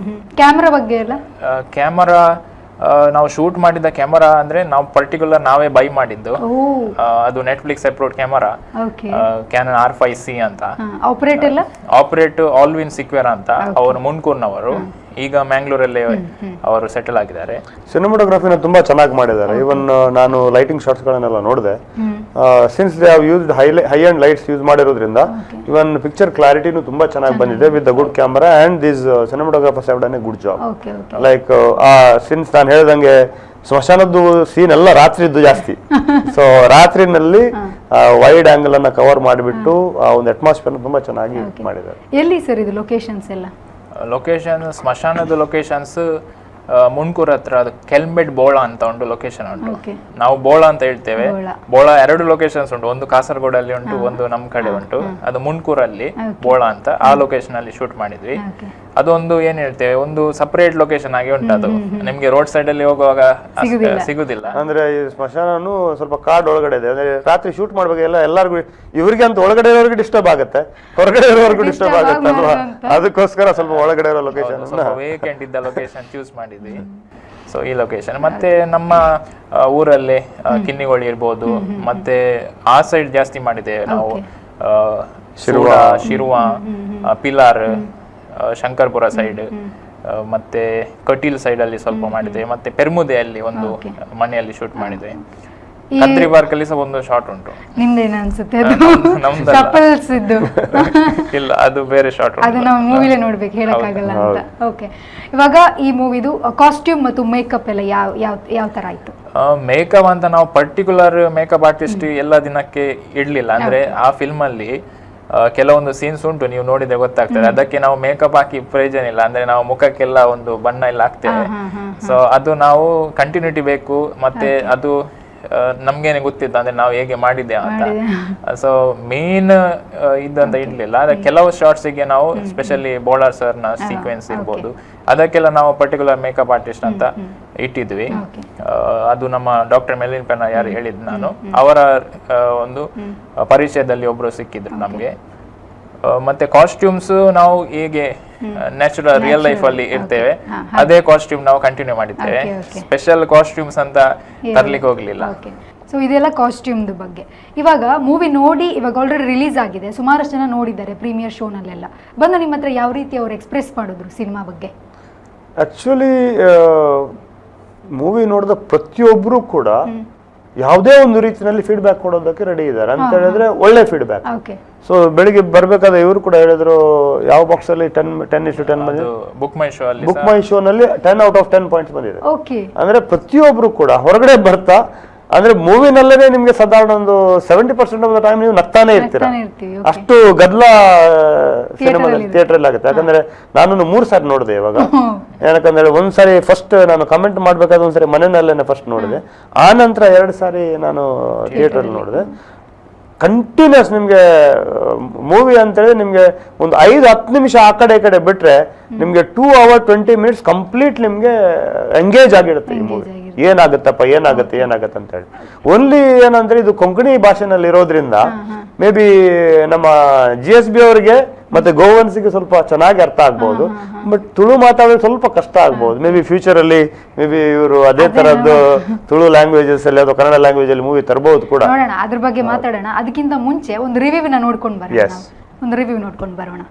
ಕ್ಯಾಮೆರಾ ಬಗ್ಗೆ ಎಲ್ಲ, ಕ್ಯಾಮರಾ ನಾವು ಶೂಟ್ ಮಾಡಿದ ಕ್ಯಾಮರಾ ಅಂದ್ರೆ ನಾವು ಪರ್ಟಿಕ್ಯುಲರ್ ನಾವೇ ಬೈ ಮಾಡಿದ್ದು. ಅದು Netflix approved camera, cannon R5C ಅಂತ. ಆಪರೇಟ್ ಆಲ್ವಿನ್ ಸಿಕ್ವೆರಾ ಅಂತ, ಅವರು ಮುನ್ಕೂರ್ನವರು, ಈಗ ಮ್ಯಾಂಗ್ಳೂರಲ್ಲಿ ಅವರು ಸೆಟಲ್ ಆಗಿದ್ದಾರೆ. ಸಿನಿಮಾಟೋಗ್ರಫಿನ ತುಂಬಾ ಚೆನ್ನಾಗಿ ಮಾಡಿದ್ದಾರೆ. ಇವನ್ ನಾನು ಲೈಟಿಂಗ್ ಶಾಟ್ಸ್ ಗಳನ್ನೆಲ್ಲ ನೋಡಿದೆ. Since they have used high end lights use ಮಾಡಿರೋದ್ರಿಂದ ಇವನ್ ಪಿಕ್ಚರ್ ಕ್ಲಾರಿಟಿನೂ ತುಂಬಾ ಚೆನ್ನಾಗಿ ಬಂದಿದೆ with the good camera, and this cinematographers have done a good job. Like since ನಾನು ಹೇಳ್ದಂಗೆ ಸ್ಮಶಾನದ್ದು ಸೀನ್ ಎಲ್ಲ ರಾತ್ರಿದ್ದು ಜಾಸ್ತಿ. ಸೊ ರಾತ್ರಿನಲ್ಲಿ ವೈಡ್ ಆಂಗಲ್ ಅನ್ನ ಕವರ್ ಮಾಡಿಬಿಟ್ಟು ಆ ಒಂದು ಅಟ್ಮಾಸ್ಫಿಯರ್ ತುಂಬಾ ಚೆನ್ನಾಗಿ ಮಾಡಿದ್ದಾರೆ. ಎಲ್ಲಿ ಸರ್ ಇದು ಲೊಕೇಶನ್ಸ್ ಎಲ್ಲ? ಲೊಕೇಶನ್ ಸ್ಮಶಾನದ ಲೊಕೇಶನ್ಸ್ ಮುನ್ಕೂರ್ ಹತ್ರ ಅದು ಕೆಲ್ಮೆಡ್ ಬೋಳ ಅಂತ ಒಂದು ಲೊಕೇಶನ್ ಉಂಟು. ನಾವು ಬೋಳ ಅಂತ ಹೇಳ್ತೇವೆ. ಬೋಳ 2 ಲೊಕೇಶನ್ಸ್ ಉಂಟು, ಒಂದು ಕಾಸರಗೋಡಲ್ಲಿ ಉಂಟು, ಒಂದು ನಮ್ ಕಡೆ ಉಂಟು. ಅದು ಮುನ್ಕೂರಲ್ಲಿ ಬೋಳ ಅಂತ, ಆ ಲೊಕೇಶನ್ ಅಲ್ಲಿ ಶೂಟ್ ಮಾಡಿದ್ವಿ. ಅದೊಂದು ಏನ್ ಹೇಳ್ತೇವೆ, ಒಂದು ಸಪರೇಟ್ ಲೊಕೇಶನ್ ಆಗಿ ಉಂಟು. ಅದು ನಿಮ್ಗೆ ರೋಡ್ ಸೈಡ್ ಅಲ್ಲಿ ಹೋಗುವಾಗ ಸಿಗುದಿಲ್ಲ. ಅಂದ್ರೆ ಈ ಸ್ಮಶಾನನು ಸ್ವಲ್ಪ ಕಾಡ್ ಒಳಗಡೆ ಇದೆ. ಅಂದ್ರೆ ರಾತ್ರಿ ಶೂಟ್ ಮಾಡ್ಬೇಕೆಲ್ಲ ಎಲ್ಲರಿಗೂ, ಇವ್ರಿಗೆ ಅಂತ ಒಳಗಡೆ ಇರೋರಿಗೆ ಡಿಸ್ಟರ್ಬ್ ಆಗುತ್ತೆ, ಹೊರಗಡೆ ಇರೋರ್ಗು ಡಿಸ್ಟರ್ಬ್ ಆಗುತ್ತೆ ಅಲ್ವಾ. ಅದಕ್ಕೋಸ್ಕರ ಸ್ವಲ್ಪ ಒಳಗಡೆ ಇರೋ ಲೊಕೇಶನ್, ವೇಕೆಂಟ್ ಇದ್ದ ಲೊಕೇಶನ್ ಚೂಸ್ ಮಾಡಿದ್ವಿ. ಸೊ ಈ ಲೊಕೇಶನ್ ಮತ್ತೆ ನಮ್ಮ ಊರಲ್ಲಿ ಕಿನ್ನಿಗೋಳಿ ಇರ್ಬೋದು, ಮತ್ತೆ ಆ ಸೈಡ್ ಜಾಸ್ತಿ ಮಾಡಿದ್ದೇವೆ ನಾವು. ಶಿರ್ವಾ, ಪಿಲಾರ್, ಶಂಕರ್ಪುರ ಸೈಡ್, ಮತ್ತೆ ಕಟೀಲ್ ಸೈಡ್ ಅಲ್ಲಿ ಸ್ವಲ್ಪ ಮಾಡಿದ್ದೇವೆ. ಮತ್ತೆ ಪೆರ್ಮುದೆಯಲ್ಲಿ ಒಂದು ಮನೆಯಲ್ಲಿ ಶೂಟ್ ಮಾಡಿದ್ದೇವೆ. ಕದ್ರಿ ಪಾರ್ಕ್ ಅಲ್ಲಿ ಸಹ ಒಂದು ಶಾಟ್ ಉಂಟು. ನಿಮ್ದೇನ ಅನ್ಸುತ್ತೆ? ಇಲ್ಲ, ಅದು ಬೇರೆ ಶಾಟ್, ಅದು ನಾವು ಮೂವಿಲೇ ನೋಡ್ಬೇಕು, ಹೇಳಕ್ಕಾಗಲ್ಲ ಅಂತ. ಓಕೆ, ಇವಾಗ ಈ ಮೂವಿದು ಕಾಸ್ಟ್ಯೂಮ್ ಮತ್ತು ಮೇಕಪ್ ಎಲ್ಲ ಯಾವ ತರ ಆಯ್ತು? ಮೇಕಪ್ ಅಂತ ನಾವು ಪರ್ಟಿಕ್ಯುಲರ್ ಮೇಕಪ್ ಆರ್ಟಿಸ್ಟ್ ಎಲ್ಲ ದಿನಕ್ಕೆ ಇಡ್ಲಿಲ್ಲ. ಅಂದ್ರೆ ಆ ಫಿಲ್ಮ್ ಅಲ್ಲಿ ಕೆಲವೊಂದು ಸೀನ್ಸ್ ಉಂಟು, ನೀವು ನೋಡಿದ್ರೆ ಗೊತ್ತಾಗ್ತದೆ. ಅದಕ್ಕೆ ನಾವು ಮೇಕಪ್ ಹಾಕಿ ಪ್ರಯೋಜನ ಇಲ್ಲ. ಅಂದ್ರೆ ನಾವು ಮುಖಕ್ಕೆಲ್ಲ ಒಂದು ಬಣ್ಣ ಎಲ್ಲ ಹಾಕ್ತೇವೆ. ಸೊ ಅದು ನಾವು ಕಂಟಿನ್ಯೂಟಿ ಬೇಕು. ಮತ್ತೆ ಅದು ನಮ್ಗೇನೆ ಗೊತ್ತಿತ್ತು ಅಂದ್ರೆ ನಾವು ಹೇಗೆ ಮಾಡಿದ್ದೇವೆ ಅಂತ. ಸೊ ಮೇನ್ ಇದಂತ ಇಡ್ಲಿಲ್ಲ. ಅದ್ರ ಕೆಲವು ಶಾರ್ಟ್ಸ್ ಗೆ ನಾವು ಸ್ಪೆಷಲಿ ಬೋಳರ್ ಸರ್ ನ ಸೀಕ್ವೆನ್ಸ್ ಇರ್ಬೋದು, ಅದಕ್ಕೆಲ್ಲ ನಾವು ಪರ್ಟಿಕ್ಯುಲರ್ ಮೇಕಪ್ ಆರ್ಟಿಸ್ಟ್ ಅಂತ ಇಟ್ಟಿದ್ವಿ. ಅದು ನಮ್ಮ ಡಾಕ್ಟರ್ ಮೆಲಿನ್ ಪೆನ್ನ ಯಾರು ಹೇಳಿದ್ ನಾನು, ಅವರ ಒಂದು ಪರಿಚಯದಲ್ಲಿ ಒಬ್ರು ಸಿಕ್ಕಿದ್ರು ನಮ್ಗೆ. ಮತ್ತೆ ಕಾಸ್ಟ್ಯೂಮ್ಸ್ ನಾವು ಹೇಗೆ ನ್ಯಾಚುರಲ್ ರಿಯಲ್ ಲೈಫ್ ಅಲ್ಲಿ ಇರ್ತೇವೆ ಅದೇ ಕಾಸ್ಟ್ಯೂಮ್ ನಾವು ಕಂಟಿನ್ಯೂ ಮಾಡಿದ್ದೇವೆ. ಸ್ಪೆಷಲ್ ಕಾಸ್ಟ್ಯೂಮ್ಸ್ ಅಂತ ತರ್ಲಿಕ್ಕೆ ಹೋಗ್ಲಿಲ್ಲ. ಸೊ ಇದೆಲ್ಲ ಕಾಸ್ಟ್ಯೂಮ್ದು ಬಗ್ಗೆ. ಇವಾಗ ಮೂವಿ ನೋಡಿ ಇವಾಗ ಆಲ್ರೆಡಿ ರಿಲೀಸ್ ಆಗಿದೆ, ಸುಮಾರಷ್ಟು ಜನ ನೋಡಿದ್ದಾರೆ ಪ್ರೀಮಿಯರ್ ಶೋನಲ್ಲೆಲ್ಲ. ಬಂದು ನಿಮ್ಮ ಹತ್ರ ಯಾವ ರೀತಿ ಅವ್ರು ಎಕ್ಸ್ಪ್ರೆಸ್ ಮಾಡಿದ್ರು ಸಿನಿಮಾ ಬಗ್ಗೆ? ಆಕ್ಚುಲಿ ಮೂವಿ ನೋಡಿದ ಪ್ರತಿಯೊಬ್ಬರು ಕೂಡ ಯಾವುದೇ ಒಂದು ರೀತಿಯಲ್ಲಿ ಫೀಡ್ಬ್ಯಾಕ್ ಕೊಡೋದಕ್ಕೆ ರೆಡಿ ಇದ್ದಾರೆ ಅಂತ ಹೇಳಿದ್ರೆ ಒಳ್ಳೆ ಫೀಡ್ಬ್ಯಾಕ್. ಸೊ ಬೆಳಿಗ್ಗೆ ಬರ್ಬೇಕಾದ್ರೆ ಇವರು ಕೂಡ ಹೇಳಿದ್ರು ಯಾವ ಬಾಕ್ಸ್ ಅಲ್ಲಿ 10:10 ಬಂದಿದೆ. ಬುಕ್ ಮೈ ಶೋ ನಲ್ಲಿ 10 out of 10 ಪಾಯಿಂಟ್ಸ್ ಬಂದಿದೆ. ಅಂದ್ರೆ ಪ್ರತಿಯೊಬ್ರು ಕೂಡ ಹೊರಗಡೆ ಬರ್ತಾ, ಅಂದ್ರೆ ಮೂವಿನಲ್ಲೇ ನಿಮ್ಗೆ ಸಾಧಾರಣ ಒಂದು 70% ಆಫ್ ದ ಟೈಮ್ ನೀವು ನಗ್ತಾನೆ ಇರ್ತೀರಾ. ಅಷ್ಟು ಗದ್ದಲ ಸಿನಿಮಾದಲ್ಲಿ ಥಿಯೇಟರ್ ಅಲ್ಲಿ ಆಗುತ್ತೆ. ಯಾಕಂದ್ರೆ ನಾನು 3 ಸಾರಿ ನೋಡಿದೆ ಇವಾಗ. ಯಾಕಂದ್ರೆ ಒಂದ್ಸಾರಿ ಫಸ್ಟ್ ನಾನು ಕಮೆಂಟ್ ಮಾಡ್ಬೇಕಾದ್ರೆ ಒಂದ್ಸರಿ ಮನೆಯಲ್ಲೇನೆ ಫಸ್ಟ್ ನೋಡಿದೆ, ಆ ನಂತರ 2 ಸಾರಿ ನಾನು ಥಿಯೇಟರ್ ಅಲ್ಲಿ ನೋಡಿದೆ. ಕಂಟಿನ್ಯೂಸ್ ನಿಮಗೆ ಮೂವಿ ಅಂತೇಳಿ ನಿಮಗೆ ಒಂದು 5-10 ನಿಮಿಷ ಆ ಕಡೆ ಈ ಕಡೆ ಬಿಟ್ರೆ ನಿಮಗೆ 2 hours 20 minutes ಕಂಪ್ಲೀಟ್ ನಿಮಗೆ ಎಂಗೇಜ್ ಆಗಿರುತ್ತೆ ಈ ಮೂವಿ. ಏನಾಗುತ್ತೆ ಅಂತ ಹೇಳಿ. ಓನ್ಲಿ ಏನಂದ್ರೆ ಇದು ಕೊಂಕಣಿ ಭಾಷೆನಲ್ಲಿ ಇರೋದ್ರಿಂದ ಮೇ ಬಿ ನಮ್ಮ GSB ಅವರಿಗೆ ಮತ್ತೆ ಗೋವನ್ಸಿಗೆ ಸ್ವಲ್ಪ ಚೆನ್ನಾಗಿ ಅರ್ಥ ಆಗ್ಬಹುದು, ಬಟ್ ತುಳು ಮಾತಾಡೋದು ಸ್ವಲ್ಪ ಕಷ್ಟ ಆಗ್ಬಹುದು. ಮೇ ಬಿ ಫ್ಯೂಚರ್ ಅಲ್ಲಿ ಮೇ ಬಿ ಇವರು ಅದೇ ತರದ್ದು ತುಳು ಲ್ಯಾಂಗ್ವೇಜಸ್ ಅಲ್ಲಿ ಅಥವಾ ಕನ್ನಡ ಲ್ಯಾಂಗ್ವೇಜ್ ಅಲ್ಲಿ ಮೂವಿ ತರಬಹುದು ಕೂಡ. ನೋಡೋಣ, ಅದ್ರ ಬಗ್ಗೆ ಮಾತಾಡೋಣ. ಅದಕ್ಕಿಂತ ಮುಂಚೆ ಒಂದು ರಿವ್ಯೂನ ನೋಡ್ಕೊಂಡು ಬರೋಣ. ಒಂದು ರಿವ್ಯೂ ನೋಡ್ಕೊಂಡು ಬರೋಣ.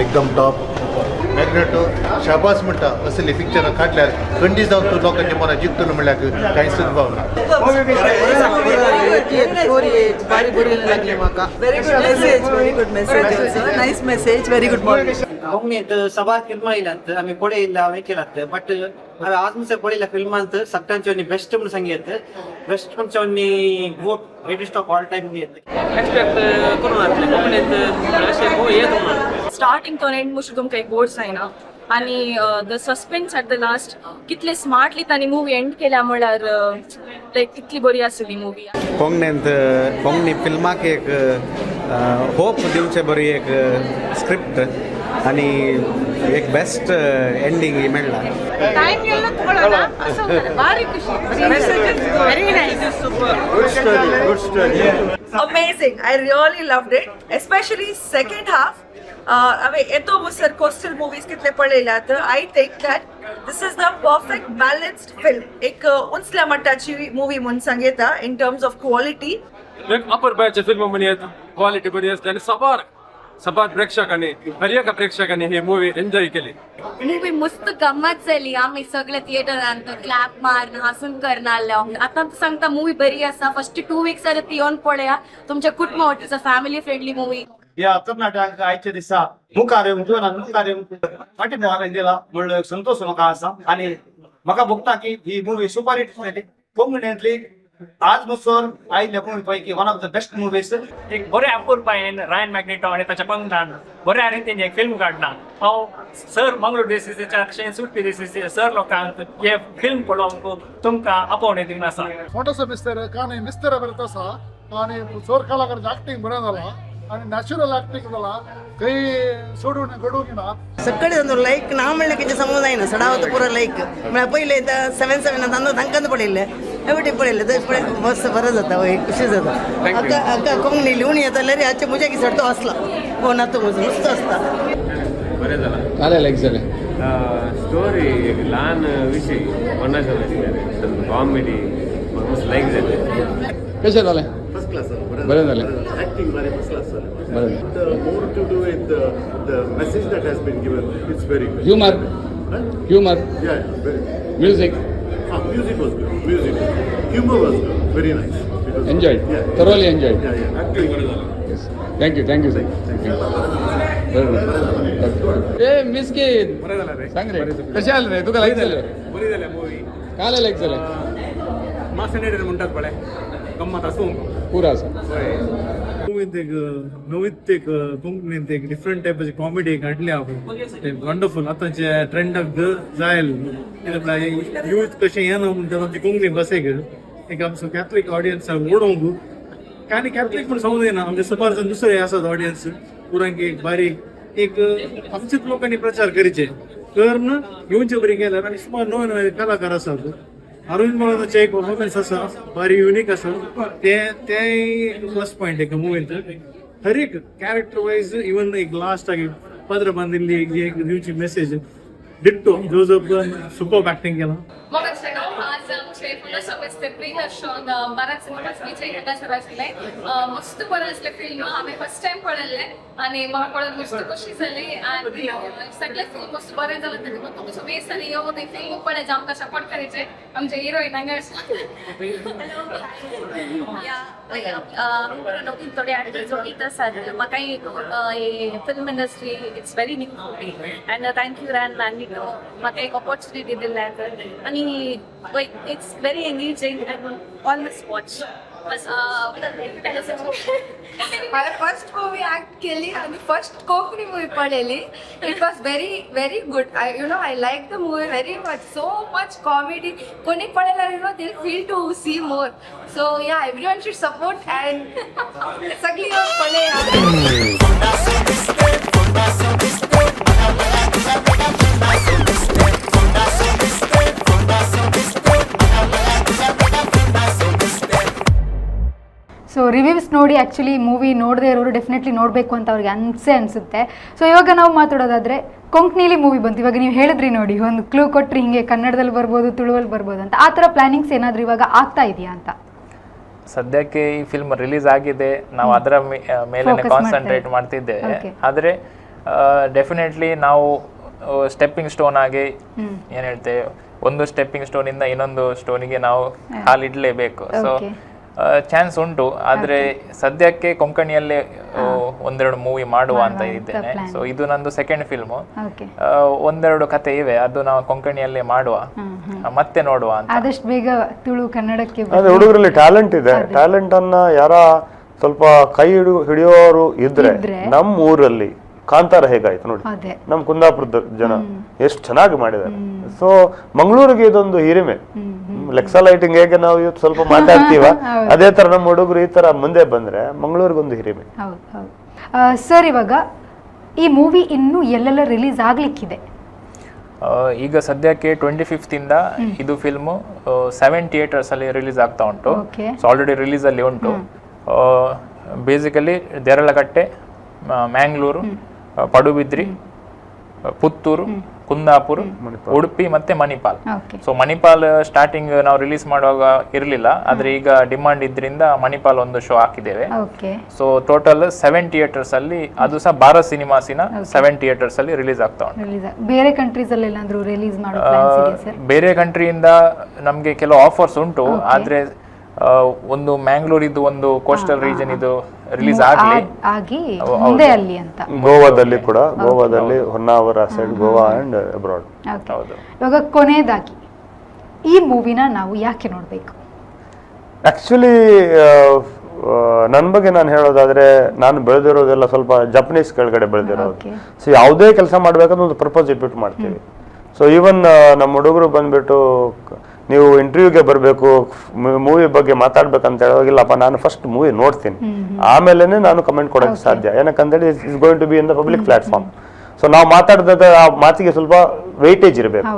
एकदम टॉप मॅग्नेटो शाबास म्हणटा असली पिक्चरां काडल्यार खंडी जावन तूं लोकांचे मनां जिखतलो म्हणल्यार कांय सुद्दां भावना. ಸಭಾ ಫಿಲ್ಮ್ ಇಲ್ಲಂತ ಆಮೇಲೆ ಪೊಡೆ ಇಲ್ಲ ವೇಕಿಲಂತ ಬಟ್ ಅವೆ ಆದ್ಮಸೆ ಪೊಡೆಲ್ಲ ಫಿಲ್ಮ್ ಅಂತ ಸಕ್ಟಂಚೋನಿ ಬೆಸ್ಟ್ ಸಂಗೀತ ಬೆಸ್ಟ್ ಪಂಚೋನಿ GOAT greatest of all time नी एक्सपेक्ट करू नातले कोंकणीत अशे मूवी येत म्हणून स्टार्टिंग तो एंड मुश तुमकां एक बोर्ड जायना आणि the suspense at the last कितले स्मार्टली तांणी मूवी एंड केल्या म्हणल्यार लायक कितली बरी आसली मूवी. कोंकणी फिल्माक एक होप दिवचे बरी एक स्क्रिप्ट आणि एक बेस्ट एंडिंग मेळ्ळा. टाइम गेलो थोडा असो भारी खुशी very nice Good story. Amazing. I really loved it, especially second half. येतो सर कोस्टल मूवीज कितले पळयल्यात. I think that this is the perfect balanced film. एक उंचल्या मट्टाची मूवी म्हणून सांगता इन टर्म्स ऑफ क्वालिटी. एक अपर बॅच फिल्म म्हणजे quality बरी असते आणि सपाट प्रेक्षकांनी हर एका प्रेक्षकांनी ही मूवी एन्जॉय केली. मूवी मस्त गंमत झाली. आम्ही सगळे थिएटरांत क्लॅप मारून हसून करनारले. आता सांगता मूवी बरी आसा. फर्स्ट 2 weeks जाले ती येवन पळया. तुमच्या कुटुंब वाटचा फॅमिली फ्रेंडली मूवी. या कर्नाटक आयच्या दिसा मुखार येवन फाटी मोहान दिला म्हणून संतोष म्हाका आसा आणि म्हाका भोगता की ही मूवी सुपर हिट जाली. कोंकणीतली आज मसोर आयिल्ल्या मूवी पैकी one of the best movies. एक बऱ्या अपूर्बायेन रायन मॅग्नेटो आणि त्याच्या पंगडान बऱ्या रितीन एक फिल्म काडला. हांव सर मंगळूर देसीच्या तशेंच सुटपी देसीचे सर लोकांक हे फिल्म पळोवंक तुमकां आपोवणें दिवन आसा. फोटोस मिस्तर काने मिस्तर बरत आसा आणि चोर कलाकारांची ऍक्टिंग बरें जाला आणि नॅचरल ऍक्टिंग जाला. काही सोडून घडून ना सगळे लाईक ना म्हणलं की समज आहे ना सडावत पुरा लाईक म्हणजे पहिले 7-7 तांकां पडले एवढे पडले तर मस्त बरं जाता खुशी जाता. अक्का कोंकणी लिहून येता जाल्यार हाचे म्हज्या किसडतो असला हो ना तो म्हजो मस्त आसता. बरें जालां. जालें लायक जालें. स्टोरी एक ल्हान विशय कोणाच्या कॉमेडी मस्त लायक जालें. कशें जालें? फर्स्ट क्लास बरें जालें. एक्टिंग बरें फर्स्ट क्लास जालें. more to do with the message that has been given. It's very good. Humor. Yeah, very good. Music. Music was good. Humor was good. Very nice. Enjoyed. Yeah. Thoroughly enjoyed. Yeah. Acting. Yes. Thank you, sir. ए मिस्किन सांग रे कशें जालें रे तुका लायक जालें? बरी जाल्या movie. काल लायक जालें? मासेनेडर म्हणटात पळय गम्मत आसूं पुरा आसा. With एक कोंकणीत एक डिफरंट टायपाची कॉमेडी काडली आपण वंडरफुल. आतांचे ट्रेंडाक जायल यूथ कशें येना म्हणटा आमची कोंकणी बसेक एक आमचो कॅथलीक ऑडियन्साक ओडोवंक कांय कॅथलीक म्हण समज येना आमचे सुमार दुसरे आसात ऑडियन्स पुरांक एक बारीक एक आमचेच लोकांनी प्रचार करीचे करून येवचे बरी केल्यार आनी सुमार नवे कलाकार आसात. अरविंद मळाचे एक परफॉर्मन्स आसा भारी युनिक आसा. ते प्लस पॉइंट एक मुवींत हर एक कॅरेक्टर वायज इवन एक लास्ट पदर बांदिल्ली एक दिवची message ditto Joseph super acting केला. बेसते प्रीहर्षण मराठ सिनेमा विजय सरासले मस्त पडले फिल्म आम्ही फर्स्ट टाइम पडले आणि मला पडत मस्त खुशी झाली आणि सगळे फिल्म मस्त बरे झाले तरी मग तुमचं बेस आणि येऊ ते फिल्म पडे जाम का सपोर्ट करायचे आमचे हिरोईन थोडे ऍक्टर जो इथं सर मग काही film industry it's very new and thank you ran man म्हाका एक ऑपॉर्च्युनिटी दिल्या आणि it's very engaging and always watch हांवें फर्स्ट मूवी ऍक्ट केली आणि फर्स्ट कोंकणी मूवी पळयली. It was very good. I like the movie very much. So much comedy. कोणी पळयल्यार दे फील टू सी मोर. सो या एवरीवन शुड सपोर्ट अँड सगळी पळया. So reviews ನೋಡಿ ಆ್ಯಕ್ಚುಲಿ ಮೂವಿ ನೋಡದೇ ಇರೋರು ಡೆಫಿನೆಟ್ಲಿ ನೋಡಬೇಕು ಅಂತ ಅವ್ರಿಗೆ ಅನಿಸುತ್ತೆ. ಸೊ ಇವಾಗ ನಾವು ಮಾತಾಡೋದಾದರೆ ಕೊಂಕಣಿಲಿ ಮೂವಿ ಬಂತು. ಇವಾಗ ನೀವು ಹೇಳಿದ್ರಿ ನೋಡಿ, ಒಂದು ಕ್ಲೂ ಕೊಟ್ಟರೆ ಹಿಂಗೆ ಕನ್ನಡದಲ್ಲಿ ಬರ್ಬೋದು, ತುಳುವಲ್ಲಿ ಬರ್ಬೋದು ಅಂತ. ಆ ಥರ ಪ್ಲಾನಿಂಗ್ಸ್ ಏನಾದರೂ ಇವಾಗ ಆಗ್ತಾ ಇದೆಯಾ ಅಂತ? ಸದ್ಯಕ್ಕೆ ಈ ಫಿಲ್ಮ್ ರಿಲೀಸ್ ಆಗಿದೆ, ನಾವು ಅದರ ಮೇಲೆ ಕಾನ್ಸಂಟ್ರೇಟ್ ಮಾಡ್ತಿದ್ದೇವೆ. ಆದರೆ ಡೆಫಿನೆಟ್ಲಿ ನಾವು ಸ್ಟೆಪ್ಪಿಂಗ್ ಸ್ಟೋನ್ ಆಗಿ ಏನು ಹೇಳ್ತೇವೆ, ಒಂದು ಸ್ಟೆಪ್ಪಿಂಗ್ ಸ್ಟೋನಿಂದ ಇನ್ನೊಂದು ಸ್ಟೋನಿಗೆ ನಾವು ಕಾಲಿಡಲೇಬೇಕು. ಸೊ ಚಾನ್ಸ್ ಉಂಟು, ಆದ್ರೆ ಸದ್ಯಕ್ಕೆ ಕೊಂಕಣಿಯಲ್ಲೇ ಒಂದೆರಡು ಮೂವಿ ಮಾಡುವ ಅಂತ ಇದ್ದೇನೆ. ಸೊ ಇದು ನಂದು ಸೆಕೆಂಡ್ ಫಿಲ್ಮ್. ಒಂದೆರಡು ಕತೆ ಇವೆ, ಅದು ನಾವು ಕೊಂಕಣಿಯಲ್ಲೇ ಮಾಡುವ, ಮತ್ತೆ ನೋಡುವ ಅಂತ. ಆದಷ್ಟು ಬೇಗ ತುಳು ಕನ್ನಡಕ್ಕೆ. ಹುಡುಗರಲ್ಲಿ ಟ್ಯಾಲೆಂಟ್ ಇದೆ. ಟ್ಯಾಲೆಂಟ್ ಅನ್ನ ಯಾರ ಸ್ವಲ್ಪ ಕೈ ಹಿಡಿಯೋರು ಇದ್ರೆ, ನಮ್ಮ ಊರಲ್ಲಿ ಕಾಂತಾರ ಹೇಗಾಯ್ತು ನೋಡಿ, ನಮ್ ಕುಂದಾಪುರದ ಜನ ಎಷ್ಟು ಚೆನ್ನಾಗಿ ಮಾಡಿದ್ದಾರೆ. ಸೊ ಮಂಗಳೂರಿಗೆ ಇದೊಂದು ಹಿರಿಮೆ. ಲೆಕ್ಸ ಲೈಟಿಂಗ್ ಹೇಗೆ ನಾವು ಇವತ್ತು ಸ್ವಲ್ಪ ಮಾತಾಡ್ತೀವ, ಅದೇ ತರ ನಮ್ಮ ಹುಡುಗರು ಈ ತರ ಮುಂದೆ ಬಂದ್ರೆ ಮಂಗಳೂರಿಗೊಂದು ಹಿರಿಮೆ. ಸರ್, ಇವಾಗ ಈ ಮೂವಿ ಇನ್ನು ಎಲ್ಲೆಲ್ಲ ರಿಲೀಸ್ ಆಗ್ಲಿಕ್ಕಿದೆ? ಈಗ ಸದ್ಯಕ್ಕೆ 25th ಇಂದ ಇದು ಫಿಲ್ಮ್ 7 ಥಿಯೇಟರ್ಸ್ ಅಲ್ಲಿ ರಿಲೀಸ್ ಆಗ್ತಾ ಉಂಟು. ಸೊ ಆಲ್ರೆಡಿ ರಿಲೀಸ್ ಅಲ್ಲಿ ಉಂಟು. ಬೇಸಿಕಲಿ ದೇರಳಕಟ್ಟೆ, ಮ್ಯಾಂಗ್ಳೂರು, ಪಡುಬಿದ್ರಿ, ಪುತ್ತೂರು, ಕುಂದಾಪುರ, ಉಡುಪಿ ಮತ್ತೆ ಮಣಿಪಾಲ್. ಸೊ ಮಣಿಪಾಲ್ ಸ್ಟಾರ್ಟಿಂಗ್ ನಾವು ರಿಲೀಸ್ ಮಾಡುವಾಗ ಇರಲಿಲ್ಲ, ಆದ್ರೆ ಈಗ ಡಿಮಾಂಡ್ ಇದ್ರಿಂದ ಮಣಿಪಾಲ್ ಒಂದು ಶೋ ಹಾಕಿದ್ದೇವೆ. ಸೊ ಟೋಟಲ್ 7 ಥಿಯೇಟರ್ಸ್ ಅಲ್ಲಿ, ಅದು ಸಹ ಭಾರತ್ ಸಿನಿಮಾಸಿನ 7 ಥಿಯೇಟರ್ಸ್ ಅಲ್ಲಿ ರಿಲೀಸ್ ಆಗ್ತಾ ಉಂಟು. ಬೇರೆ ಕಂಟ್ರೀಸ್ ಅಲ್ಲಿ ಏನಾದರೂ ರಿಲೀಸ್ ಮಾಡೋ ಬೇರೆ ಕಂಟ್ರಿಯಿಂದ ನಮ್ಗೆ ಕೆಲವು ಆಫರ್ಸ್ ಉಂಟು, ಆದ್ರೆ ಒಂದು ಮ್ಯಾಂಗ್ಳೂರಿದ್ದು ಒಂದು ಕೋಸ್ಟಲ್ ರೀಜನ್ ಇದು ರಿಲೀಸ್ ಆಗಲಿ ಅಂತ. ಗೋವಾದಲ್ಲಿ ಕೂಡ, ಗೋವಾದಲ್ಲಿ Honnavar side, Goa and abroad. ಇವಾಗ ಕೊನೆಯದಾಗಿ ಈ ಮೂವಿನ ನಾವು ಯಾಕೆ ನೋಡ್ಬೇಕು? ಆಕ್ಚುಲಿ ನನ್ನ ಬಗ್ಗೆ ನಾನು ಹೇಳೋದಾದ್ರೆ, ನಾನು ಬೆಳೆದಿರೋದೆಲ್ಲ ಸ್ವಲ್ಪ ಜಪನೀಸ್ ಕೆಳಗಡೆ ಬೆಳೆದಿರೋದು. ಸೊ ಯಾವುದೇ ಕೆಲಸ ಮಾಡ್ಬೇಕಂದ್ರೆ ಒಂದು ಪರ್ಪಸ್ ಇಟ್ಬಿಟ್ಟು ಮಾಡ್ತೀವಿ. ಸೊ ಈವನ್ ನಮ್ಮ ಹುಡುಗರು ಬಂದ್ಬಿಟ್ಟು ನೀವು ಇಂಟರ್ವ್ಯೂಗೆ ಬರಬೇಕು, ಮೂವಿ ಬಗ್ಗೆ ಮಾತಾಡ್ಬೇಕಂತ ಹೇಳೋಗಿಲ್ಲಪ್ಪ, ನಾನು ಫಸ್ಟ್ ಮೂವಿ ನೋಡ್ತೀನಿ, ಆಮೇಲೆ ನಾನು ಕಮೆಂಟ್ ಕೊಡೋಕ್ಕೆ ಸಾಧ್ಯ. ಏನಕ್ಕಂತೇಳಿ is going to be in the public platform. So ನಾವು ಮಾತಾಡಿದಾಗ ಆ ಮಾತಿಗೆ ಸ್ವಲ್ಪ ವೆಯ್ಟೇಜ್ ಇರಬೇಕು.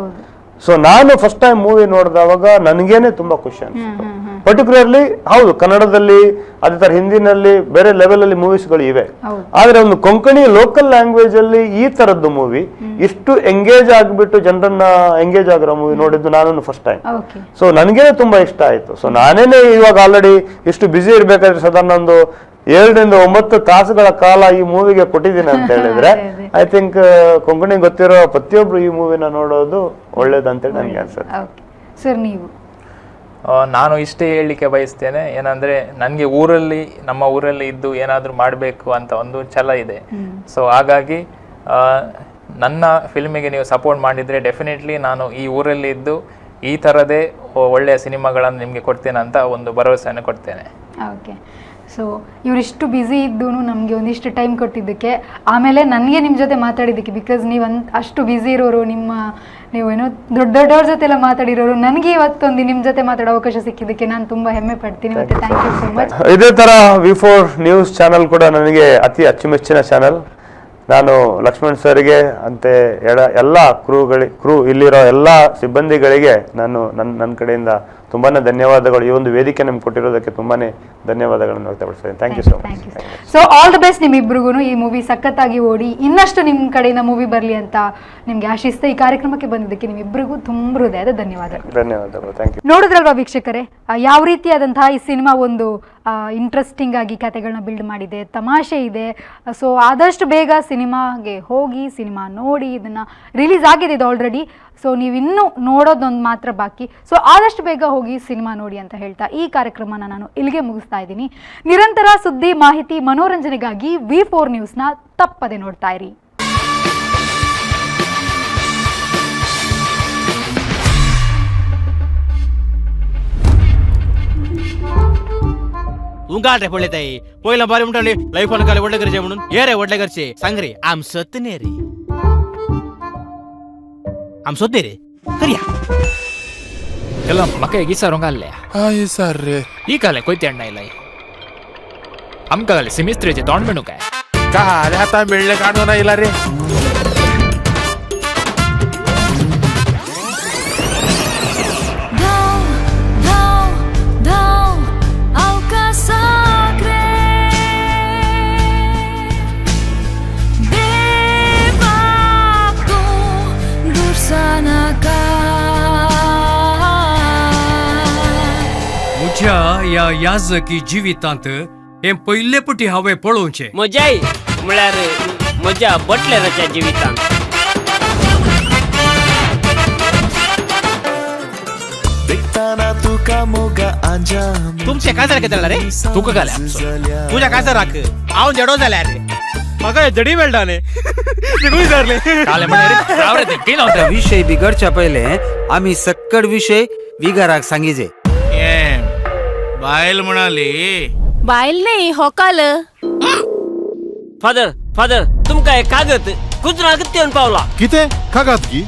ಸೊ ನಾನು ಫಸ್ಟ್ ಟೈಮ್ ಮೂವಿ ನೋಡಿದವಾಗ ನನಗೇನೆ ತುಂಬಾ ಖುಷಿ ಅನಿಸ್ತು. ಪರ್ಟಿಕ್ಯುಲರ್ಲಿ ಹೌದು, ಕನ್ನಡದಲ್ಲಿ ಅದೇ ತರ ಹಿಂದಿನಲ್ಲಿ ಬೇರೆ ಲೆವೆಲ್ ಅಲ್ಲಿ ಮೂವೀಸ್ಗಳು ಇವೆ, ಆದ್ರೆ ಒಂದು ಕೊಂಕಣಿ ಲೋಕಲ್ ಲ್ಯಾಂಗ್ವೇಜ್ ಅಲ್ಲಿ ಈ ತರದ್ದು ಮೂವಿ ಇಷ್ಟು ಎಂಗೇಜ್ ಆಗಿಬಿಟ್ಟು ಜನರನ್ನ ಎಂಗೇಜ್ ಆಗಿರೋ ಮೂವಿ ನೋಡಿದ್ದು ನಾನು ಫಸ್ಟ್ ಟೈಮ್. ಸೊ ನನಗೇನೆ ತುಂಬಾ ಇಷ್ಟ ಆಯ್ತು. ಸೊ ನಾನೇನೆ ಇವಾಗ ಆಲ್ರೆಡಿ ಇಷ್ಟು ಬ್ಯುಸಿ ಇರ್ಬೇಕಾದ್ರೆ ಸಾಧಾರಣ ಒಂದು 7 ರಿಂದ 9 ತಾಸುಗಳ ಕಾಲ ಈ ಮೂವಿಗೆ ಕೊಟ್ಟಿದ್ದೀನಿ ಅಂತ ಹೇಳಿದ್ರೆ, ಐ ಥಿಂಕ್ ಕೊಂಕಣಿ ಗೊತ್ತಿರೋ ಪ್ರತಿಯೊಬ್ರು ಈ ಮೂವಿನ ನೋಡೋದು ಒಳ್ಳೇದಂತೇಳಿ ನನಗೆ ಅನ್ಸುತ್ತೆ. ಸರ್, ನೀವು? ನಾನು ಇಷ್ಟೇ ಹೇಳಲಿಕ್ಕೆ ಬಯಸ್ತೇನೆ, ಏನಂದ್ರೆ ನನಗೆ ನಮ್ಮ ಊರಲ್ಲಿ ಇದ್ದು ಏನಾದರೂ ಮಾಡಬೇಕು ಅಂತ ಒಂದು ಛಲ ಇದೆ. ಸೊ ಹಾಗಾಗಿ ನನ್ನ ಫಿಲ್ಮಿಗೆ ನೀವು ಸಪೋರ್ಟ್ ಮಾಡಿದರೆ ಡೆಫಿನೆಟ್ಲಿ ನಾನು ಈ ಊರಲ್ಲಿ ಇದ್ದು ಈ ಥರದೇ ಒಳ್ಳೆಯ ಸಿನಿಮಾಗಳನ್ನು ನಿಮಗೆ ಕೊಡ್ತೇನೆ ಅಂತ ಒಂದು ಭರವಸೆಯನ್ನು ಕೊಡ್ತೇನೆ. ಓಕೆ. ಸೊ ಇವರಿಷ್ಟು ಬ್ಯುಸಿ ಇದ್ದು ನಮಗೆ ಒಂದಿಷ್ಟು ಟೈಮ್ ಕೊಟ್ಟಿದ್ದಕ್ಕೆ, ಆಮೇಲೆ ನನಗೆ ನಿಮ್ಮ ಜೊತೆ ಮಾತಾಡಿದ್ದಕ್ಕೆ, ಬಿಕಾಸ್ ನೀವು ಅಷ್ಟು ಬ್ಯುಸಿ ಇರೋರು, ನೀವೇನೋ ದೊಡ್ಡವ್ರ ಜೊತೆ ಎಲ್ಲ ಮಾತಾಡಿರೋರು, ನನಗೆ ಇವತ್ತೊಂದು ನಿಮ್ಮ ಜೊತೆ ಮಾತಾಡೋ ಅವಕಾಶ ಸಿಕ್ಕಿದ್ದಕ್ಕೆ ನಾನು ತುಂಬ ಹೆಮ್ಮೆ ಪಡ್ತೀನಿ. ಮತ್ತೆ ಥ್ಯಾಂಕ್ ಯು ಸೋ ಮಚ್. ಇದೇ ಥರ V4 ನ್ಯೂಸ್ ಚಾನಲ್ ಕೂಡ ನನಗೆ ಅತಿ ಅಚ್ಚುಮೆಚ್ಚಿನ ಚಾನಲ್. ನಾನು ಲಕ್ಷ್ಮಣ್ ಸರ್ಗೆ ಅಂತೆ ಎಲ್ಲ ಕ್ರೂ ಇಲ್ಲಿರೋ ಎಲ್ಲ ಸಿಬ್ಬಂದಿಗಳಿಗೆ ನಾನು ನನ್ನ ಕಡೆಯಿಂದ ತುಂಬಾ ಧನ್ಯವಾದಗಳು. ಈ ಒಂದು ವೇದಿಕೆ ನಮ್ಗೆ ಕೊಟ್ಟಿರೋದಕ್ಕೆ ತುಂಬಾ ಧನ್ಯವಾದಗಳನ್ನು ವ್ಯಕ್ತಪಡಿಸ್ತೇನೆ. Thank you so much. So all the best ನಿಮ್ಮಿಬ್ರಿಗೂ. ಈ ಮೂವಿ ಸಖತ್ತಾಗಿ ಓಡಿ ಇನ್ನಷ್ಟು ನಿಮ್ಮ ಕಡೆಯಿಂದ ಮೂವಿ ಬರಲಿ ಅಂತ ನಿಮ್ಗೆ ಆಶಿಸ್ತಾ ಈ ಕಾರ್ಯಕ್ರಮಕ್ಕೆ ಬಂದಿದ್ದಕ್ಕೆ ನಿಮ್ಮಿಬ್ರಿಗೂ ತುಂಬ ಹೃದಯದ ಧನ್ಯವಾದಗಳು. ಧನ್ಯವಾದಗಳು. Thank you. ನೋಡಿದ್ರಲ್ವಾ ವೀಕ್ಷಕರೇ, ಯಾವ ರೀತಿಯಾದಂತಹ ಈ ಸಿನಿಮಾ ಒಂದು ಇಂಟ್ರೆಸ್ಟಿಂಗ್ ಆಗಿ ಕತೆಗಳನ್ನ ಬಿಲ್ಡ್ ಮಾಡಿದೆ, ತಮಾಷೆ ಇದೆ. ಸೊ ಆದಷ್ಟು ಬೇಗ ಸಿನಿಮಾಗೆ ಹೋಗಿ ಸಿನಿಮಾ ನೋಡಿ. ಇದನ್ನು ರಿಲೀಸ್ ಆಗಿದೆ ಇದು ಆಲ್ರೆಡಿ. ಸೊ ನೀವಿನ್ನೂ ನೋಡೋದೊಂದು ಮಾತ್ರ ಬಾಕಿ. ಸೊ ಆದಷ್ಟು ಬೇಗ ಹೋಗಿ ಸಿನಿಮಾ ನೋಡಿ ಅಂತ ಹೇಳ್ತಾ ಈ ಕಾರ್ಯಕ್ರಮನ ನಾನು ಇಲ್ಲಿಗೆ ಮುಗಿಸ್ತಾ ಇದ್ದೀನಿ. ನಿರಂತರ ಸುದ್ದಿ, ಮಾಹಿತಿ, ಮನೋರಂಜನೆಗಾಗಿ V4 ನ್ಯೂಸ್ನ ತಪ್ಪದೆ ನೋಡ್ತಾ ಇರಿ. उंगाटे पडले ताई पहिला बारी म्हणटाली लाईफ अन काले वडले करचे म्हणून ये रे वडले करचे सांग रे आम सत्तने रे आम सत्ते रे करिया ಎಲ್ಲ ಮಕ್ಕಳಿಗೆ ಸರಂಗ ಅಲ್ಲೇ ಹಾಯ್ ಸರ್ರೆ ಈ ಕಾಲೆ ಕೊಯ್ತೆ ಅಣ್ಣ ಇಲ್ಲ ಅಮ್ಕಾಗಲ್ಲಿ ಸಿಮಿಸ್ತ್ರಿ ತೊಗೊಂಡ್ ಬಿಡು ಕಾಯ ಕಾಲೆ ಹಾತ ಬೆಳ್ಳೆ ಕಾಣೋನ ಇಲ್ಲ ರೀ. मुझ्या या याजकी जिवितांत हे पहिले पुटी हांवें पळोवचें. मजा म्हळ्यार म्हज्या बटलराच्या जिवितांत तुमचे काय जालें रे तुका घाल्या तुझ्या काय राख हांव जडो जाल्यार रे म्हाका जडी मेळटाले निघून जारले काले म्हणे रे राव रे ते की नव्हतं विषय बिगडच्या पहिले आम्ही सक्कड विषय विगाराक सांगिजे. बायल म्हणाली बायल नाही होकाल. फादर फादर तुमका हे कागद कुजरा किती येऊन पावला किते कागद की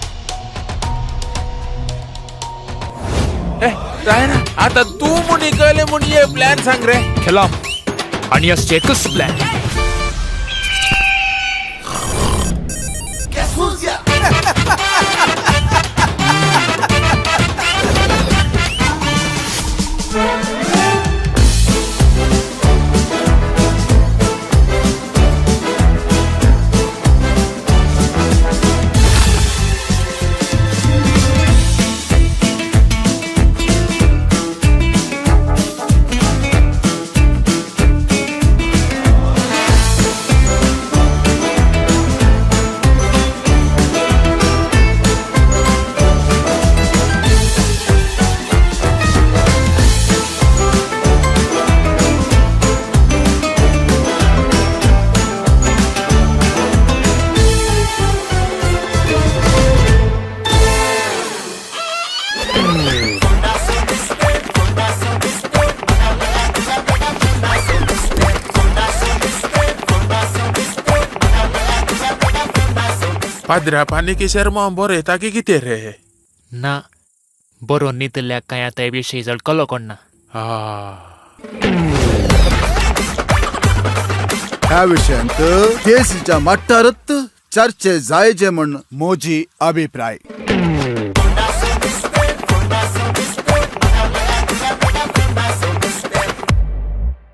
आता तू मुनी कळले म्हणून ये प्लॅन सांग रे. खेळा आणि या स्टेटस प्लॅन पाद्रा पाणी की शर्मा बरे ताकी किती रे ना बरो नीतल्या काय आता विषयी जळ कलो कोणना ह्या विषयांत देशीच्या मट्टारत चर्चे जायचे म्हण मोजी अभिप्राय.